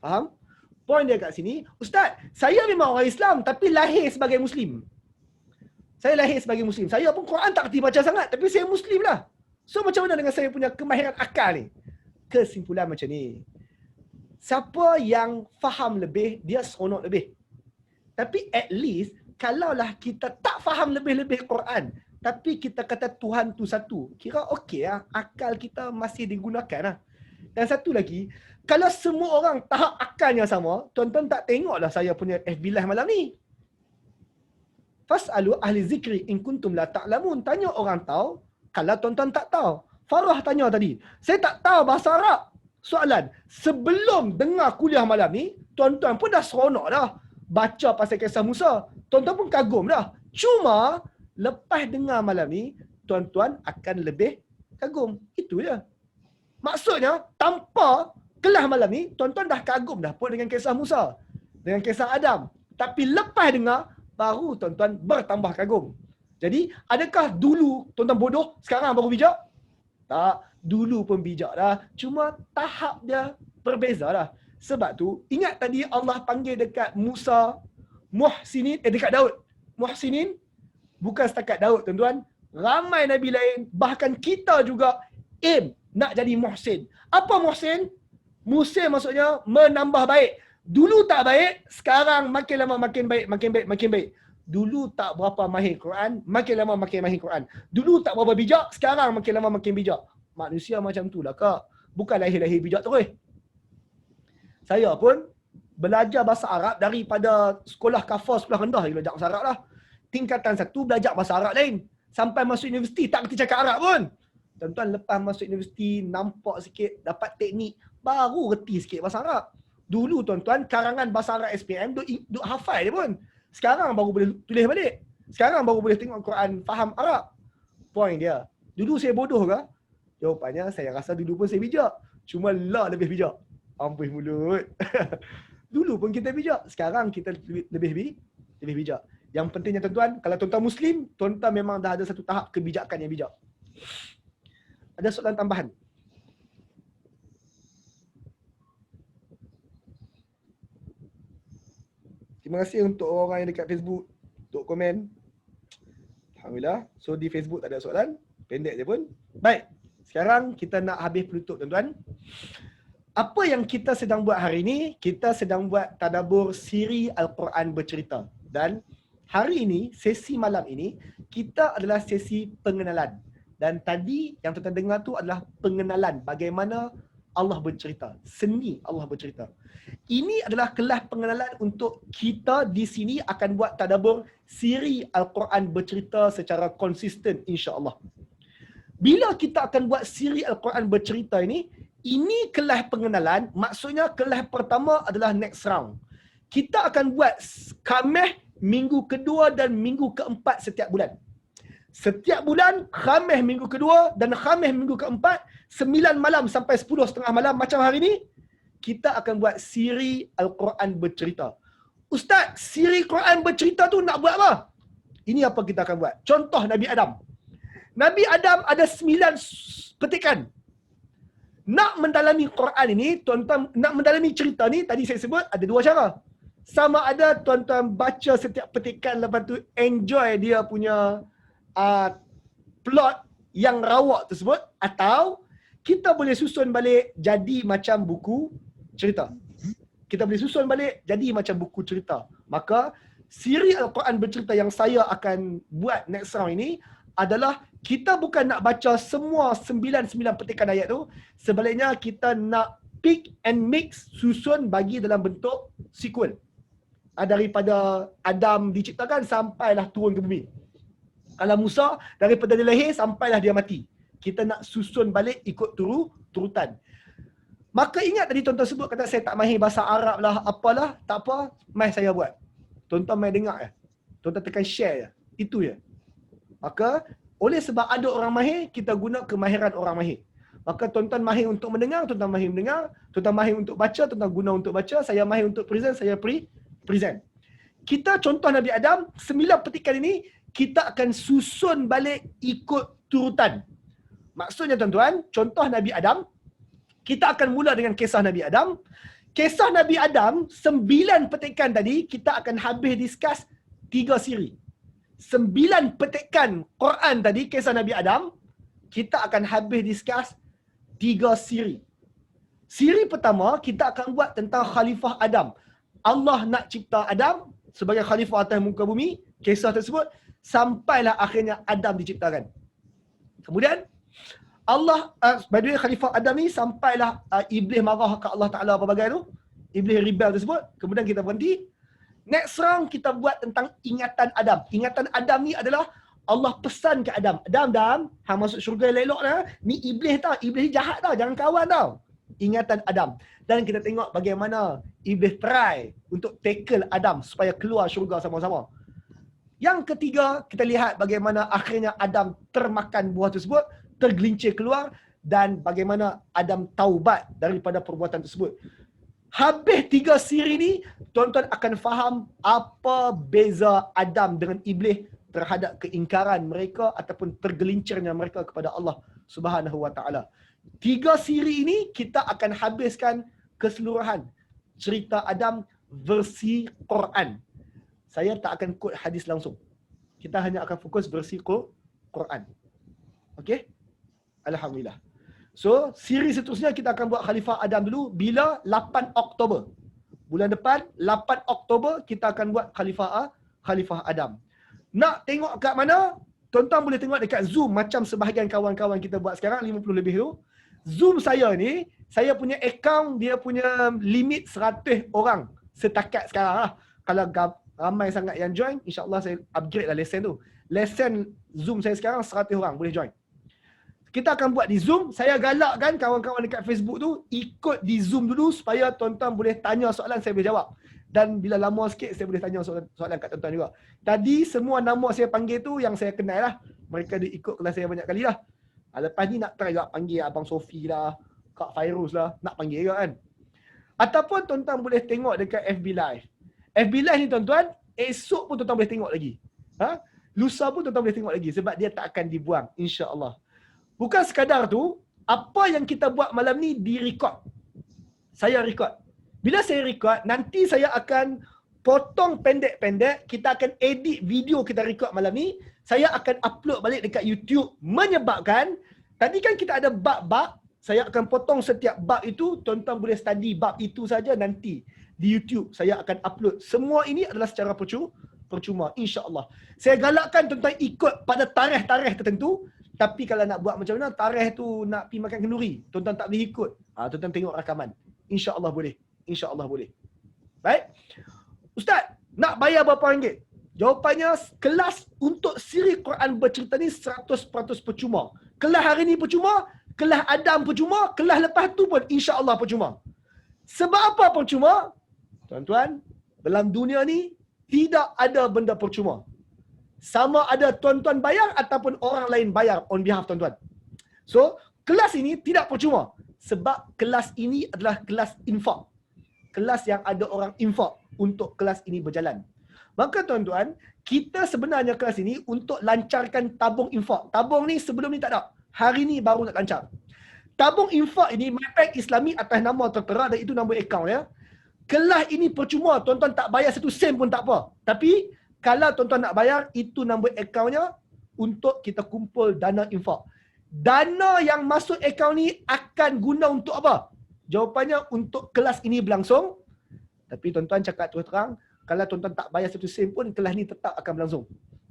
Faham? Poin dia kat sini, Ustaz, saya memang orang Islam tapi lahir sebagai Muslim. Saya lahir sebagai Muslim. Saya pun Quran tak kerti baca sangat, tapi saya Muslim lah. So macam mana dengan saya punya kemahiran akal ni? Kesimpulan macam ni. Siapa yang faham lebih, dia seronok lebih. Tapi at least, kalaulah kita tak faham lebih-lebih Quran, tapi kita kata Tuhan tu satu, kira okey lah. Akal kita masih digunakan lah. Dan satu lagi, kalau semua orang tahap akalnya sama, tuan-tuan tak tengoklah saya punya FB Live malam ni. Fas'alu ahli zikri in kuntum la ta'lamun. Tanya orang tahu kalau tuan-tuan tak tahu. Farah tanya tadi, saya tak tahu bahasa Arab. Soalan, sebelum dengar kuliah malam ni, tuan-tuan pun dah seronok dah baca pasal kisah Musa. Tuan-tuan pun kagum dah. Cuma lepas dengar malam ni, tuan-tuan akan lebih kagum. Itu je. Maksudnya, tanpa kelas malam ni, tuan-tuan dah kagum dah pun dengan kisah Musa, dengan kisah Adam. Tapi lepas dengar, baru tuan-tuan bertambah kagum. Jadi, adakah dulu tuan-tuan bodoh, sekarang baru bijak? Tak. Dulu pun bijak dah. Cuma tahap dia berbeza dah. Sebab tu, ingat tadi Allah panggil dekat Musa, Muhsinin, dekat Daud. Muhsinin, bukan setakat Daud, tuan-tuan. Ramai Nabi lain, bahkan kita juga aim nak jadi muhsin. Apa muhsin? Muhsin maksudnya menambah baik. Dulu tak baik, sekarang makin lama makin baik, makin baik, makin baik. Dulu tak berapa mahir Quran, makin lama makin mahir Quran. Dulu tak berapa bijak, sekarang makin lama makin bijak. Manusia macam tu lah kak. Bukan lahir-lahir bijak terus. Saya pun belajar bahasa Arab daripada sekolah kafar, sekolah rendah belajar bahasa Arab lah. Tingkatan 1 belajar bahasa Arab lain. Sampai masuk universiti tak kerti cakap Arab pun. Tuan-tuan lepas masuk universiti nampak sikit, dapat teknik, baru reti sikit bahasa Arab. Dulu tuan-tuan karangan bahasa Arab SPM duk hafal dia pun. Sekarang baru boleh tulis balik. Sekarang baru boleh tengok Quran, faham Arab. Point dia. Dulu saya bodoh ke? Jawapannya saya rasa dulu pun saya bijak. Cuma lah lebih bijak. Ampuh mulut. Dulu pun kita bijak. Sekarang kita lebih bijak. Yang pentingnya tuan-tuan, kalau tuan-tuan Muslim, tuan-tuan memang dah ada satu tahap kebijakan yang bijak. Ada soalan tambahan? Terima kasih untuk orang yang dekat Facebook untuk komen. Alhamdulillah. So di Facebook tak ada soalan. Pendek je pun. Baik. Sekarang kita nak habis penutup tuan-tuan. Apa yang kita sedang buat hari ini? Kita sedang buat tadabbur siri Al-Quran bercerita. Dan hari ini, sesi malam ini, kita adalah sesi pengenalan. Dan tadi yang tuan-tuan dengar tu adalah pengenalan bagaimana Allah bercerita. Seni Allah bercerita. Ini adalah kelas pengenalan untuk kita di sini akan buat tadabbur siri Al-Quran bercerita secara konsisten insya-Allah. Bila kita akan buat siri Al-Quran bercerita ini kelas pengenalan, maksudnya kelas pertama adalah next round. Kita akan buat Khamis minggu kedua dan minggu keempat setiap bulan. Setiap bulan, Khamis minggu kedua dan Khamis minggu keempat, 9 malam sampai 10:30 malam macam hari ini, kita akan buat siri Al-Quran bercerita. Ustaz, siri Quran bercerita tu nak buat apa? Ini apa kita akan buat. Contoh Nabi Adam. Nabi Adam ada 9 petikan. Nak mendalami Quran ini, tuan-tuan, nak mendalami cerita ni, tadi saya sebut ada 2 cara. Sama ada tuan-tuan baca setiap petikan, lepas tu enjoy dia punya plot yang rawak tersebut, atau kita boleh susun balik jadi macam buku cerita. Kita boleh susun balik jadi macam buku cerita. Maka siri Al-Quran bercerita yang saya akan buat next round ini adalah kita bukan nak baca semua 99 petikan ayat tu, sebaliknya kita nak pick and mix, susun bagi dalam bentuk sequel. Daripada Adam diciptakan sampailah turun ke bumi. Kalau Musa daripada dia lahir sampailah dia mati. Kita nak susun balik ikut turutan. Maka ingat tadi tuan-tuan sebut kata saya tak mahir bahasa Arab lah, apalah, tak apa, mai saya buat. Tuan-tuan mai dengar je. Tuan-tuan tekan share je. Itu je. Maka oleh sebab ada orang mahir, kita guna kemahiran orang mahir. Maka tuan-tuan mahir untuk mendengar, tuan-tuan mahir mendengar, tuan-tuan mahir untuk baca, tuan-tuan guna untuk baca, saya mahir untuk present, saya present. Kita contoh Nabi Adam, 9 petikan ini, kita akan susun balik ikut turutan. Maksudnya tuan-tuan, contoh Nabi Adam, kita akan mula dengan kisah Nabi Adam. Kisah Nabi Adam, 9 petikan tadi, kita akan habis discuss 3 siri. 9 petikan Quran tadi, kisah Nabi Adam, kita akan habis discuss 3 siri. Siri pertama, kita akan buat tentang Khalifah Adam. Allah nak cipta Adam sebagai Khalifah atas muka bumi, kisah tersebut, sampailah akhirnya Adam diciptakan. Kemudian, Allah, by the way, Khalifah Adam ni sampailah Iblis marah ke Allah Ta'ala apa bagai tu. Iblis rebel tersebut. Kemudian kita berhenti. Next round kita buat tentang ingatan Adam. Ingatan Adam ni adalah Allah pesan ke Adam. Adam, hang masuk syurga elok-elok dah. Ni Iblis tau. Iblis jahat tau. Jangan kawan tau. ingatan Adam. Dan kita tengok bagaimana Iblis try untuk tackle Adam supaya keluar syurga sama-sama. Yang ketiga, kita lihat bagaimana akhirnya Adam termakan buah tersebut, tergelincir keluar, dan bagaimana Adam taubat daripada perbuatan tersebut. Habis 3 siri ni, tuan-tuan akan faham apa beza Adam dengan Iblis terhadap keingkaran mereka ataupun tergelincirnya mereka kepada Allah Subhanahu Wa Taala. 3 siri ini kita akan habiskan keseluruhan cerita Adam versi Quran. Saya tak akan quote hadis langsung. Kita hanya akan fokus versi Quran. Okey? Alhamdulillah. So, siri seterusnya kita akan buat Khalifah Adam dulu bila 8 Oktober. Bulan depan 8 Oktober kita akan buat Khalifah Adam. Nak tengok kat mana? Tuan-tuan boleh tengok dekat Zoom macam sebahagian kawan-kawan kita buat sekarang 50 lebih tu. Zoom saya ni, saya punya account dia punya limit 100 orang setakat sekarang lah. Kalau ramai sangat yang join, insya-Allah saya upgrade lah lesen tu. Lesen Zoom saya sekarang 100 orang boleh join. Kita akan buat di Zoom. Saya galakkan kawan-kawan dekat Facebook tu ikut di Zoom dulu supaya tuan-tuan boleh tanya soalan, saya boleh jawab. Dan bila lama sikit saya boleh tanya soalan kat tuan-tuan juga. Tadi semua nama saya panggil tu yang saya kenal lah. Mereka dia ikut kelas saya banyak kali lah. Lepas ni nak try juga panggil Abang Sofi lah, Kak Fairuz lah, nak panggil juga kan. Ataupun tuan-tuan boleh tengok dekat FB Live. FB Live ni tuan-tuan, esok pun tuan-tuan boleh tengok lagi. Lusa pun tuan-tuan boleh tengok lagi sebab dia tak akan dibuang, insya-Allah. Bukan sekadar tu, apa yang kita buat malam ni direkod. Saya rekod. Bila saya rekod, nanti saya akan potong pendek-pendek, kita akan edit video kita rekod malam ni, saya akan upload balik dekat YouTube, menyebabkan tadi kan kita ada bab-bab, saya akan potong setiap bab itu, tuan-tuan boleh study bab itu saja nanti di YouTube. Saya akan upload. Semua ini adalah secara percuma, insya-Allah. Saya galakkan tuan-tuan ikut pada tarikh-tarikh tertentu. Tapi kalau nak buat macam mana, tarikh tu nak pergi makan kenduri, tuan-tuan tak boleh ikut. Tuan-tuan tengok rakaman. InsyaAllah boleh. InsyaAllah boleh. Baik. Ustaz, nak bayar berapa ringgit? Jawapannya, kelas untuk siri Quran bercerita ni 100% percuma. Kelas hari ni percuma, kelas Adam percuma, kelas lepas tu pun insya-Allah percuma. Sebab apa percuma? Tuan-tuan, dalam dunia ni tidak ada benda percuma. Sama ada tuan-tuan bayar ataupun orang lain bayar on behalf tuan-tuan. So, kelas ini tidak percuma. Sebab kelas ini adalah kelas infak. Kelas yang ada orang infak untuk kelas ini berjalan. Maka tuan-tuan, kita sebenarnya kelas ini untuk lancarkan tabung infak. Tabung ni sebelum ni tak ada. Hari ni baru nak lancar. Tabung infak ini MyBank Islami atas nama tertera dan itu nombor akaun ya. Kelas ini percuma, tuan-tuan tak bayar 1 sen pun tak apa. Tapi kalau tuan-tuan nak bayar, itu nombor akaunnya untuk kita kumpul dana infak. Dana yang masuk akaun ni akan guna untuk apa? Jawapannya untuk kelas ini berlangsung. Tapi tuan-tuan cakap terus terang, kalau tuan-tuan tak bayar 1 sen pun, kelas ni tetap akan berlangsung.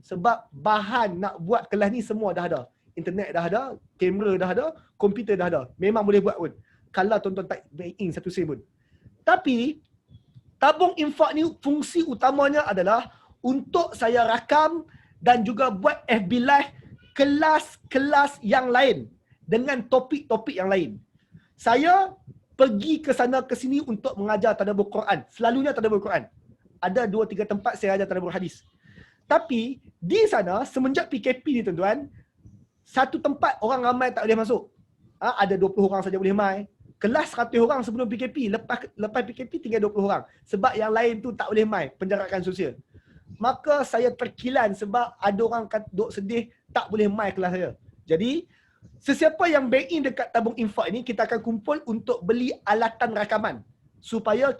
Sebab bahan nak buat kelas ni semua dah ada. Internet dah ada, kamera dah ada, komputer dah ada. Memang boleh buat pun. Kalau tuan-tuan tak bank in 1 sen pun. Tapi, tabung infak ni fungsi utamanya adalah untuk saya rakam dan juga buat FB Live kelas-kelas yang lain dengan topik-topik yang lain. Saya pergi ke sana ke sini untuk mengajar tadabbur Quran. Selalunya tadabbur Quran. Ada 2-3 tempat saya ajar tadabbur hadis. Tapi di sana semenjak PKP ni tuan-tuan, satu tempat orang ramai tak boleh masuk. Ada 20 orang saja boleh mai. Kelas 100 orang sebelum PKP, lepas PKP tinggal 20 orang. Sebab yang lain tu tak boleh mai, penjarakan sosial. Maka saya terkilan sebab ada orang duk sedih tak boleh mai kelas saya. Jadi, sesiapa yang bank in dekat tabung infak ini, kita akan kumpul untuk beli alatan rakaman. Supaya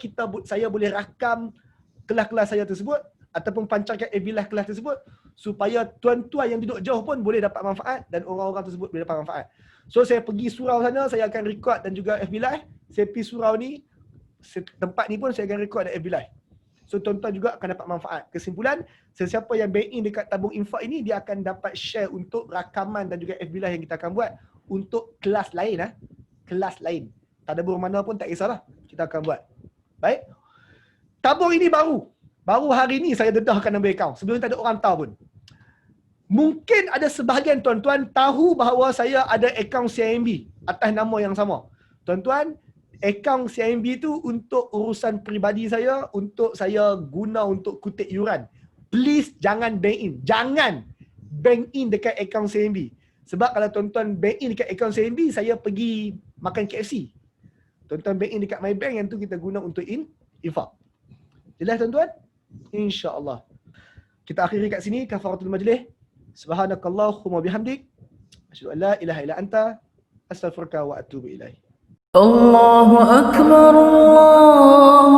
saya boleh rakam kelas-kelas saya tersebut ataupun pancarkan FB-Live kelas tersebut supaya tuan-tuan yang duduk jauh pun boleh dapat manfaat dan orang-orang tersebut boleh dapat manfaat. So saya pergi surau sana, saya akan record dan juga FB Live. Saya pergi surau ni, tempat ni pun saya akan record dan FB Live. So tuan-tuan juga akan dapat manfaat. Kesimpulan, sesiapa yang bank in dekat tabung infak ini, dia akan dapat share untuk rakaman dan juga FB Live yang kita akan buat untuk kelas lain. Kelas lain. Tadabbur mana pun tak kisahlah. Kita akan buat. Baik. Tabung ini baru. Baru hari ni saya dedahkan nombor akaun. Sebelum tak ada orang tahu pun. Mungkin ada sebahagian tuan-tuan tahu bahawa saya ada akaun CIMB atas nama yang sama. Tuan-tuan, akaun CIMB tu untuk urusan peribadi saya, untuk saya guna untuk kutip yuran. Please jangan bank in. Jangan bank in dekat akaun CIMB. Sebab kalau tuan-tuan bank in dekat akaun CIMB, saya pergi makan KFC. Tuan-tuan bank in dekat my bank, yang tu kita guna untuk infak. Jelas tuan-tuan? InsyaAllah. Kita akhiri kat sini kafaratul majlis. Subhanakallahumma bihamdik. Asyhadu an la ilaha illa anta. Astaghfiruka wa atubu ilaih. الله أكبر الله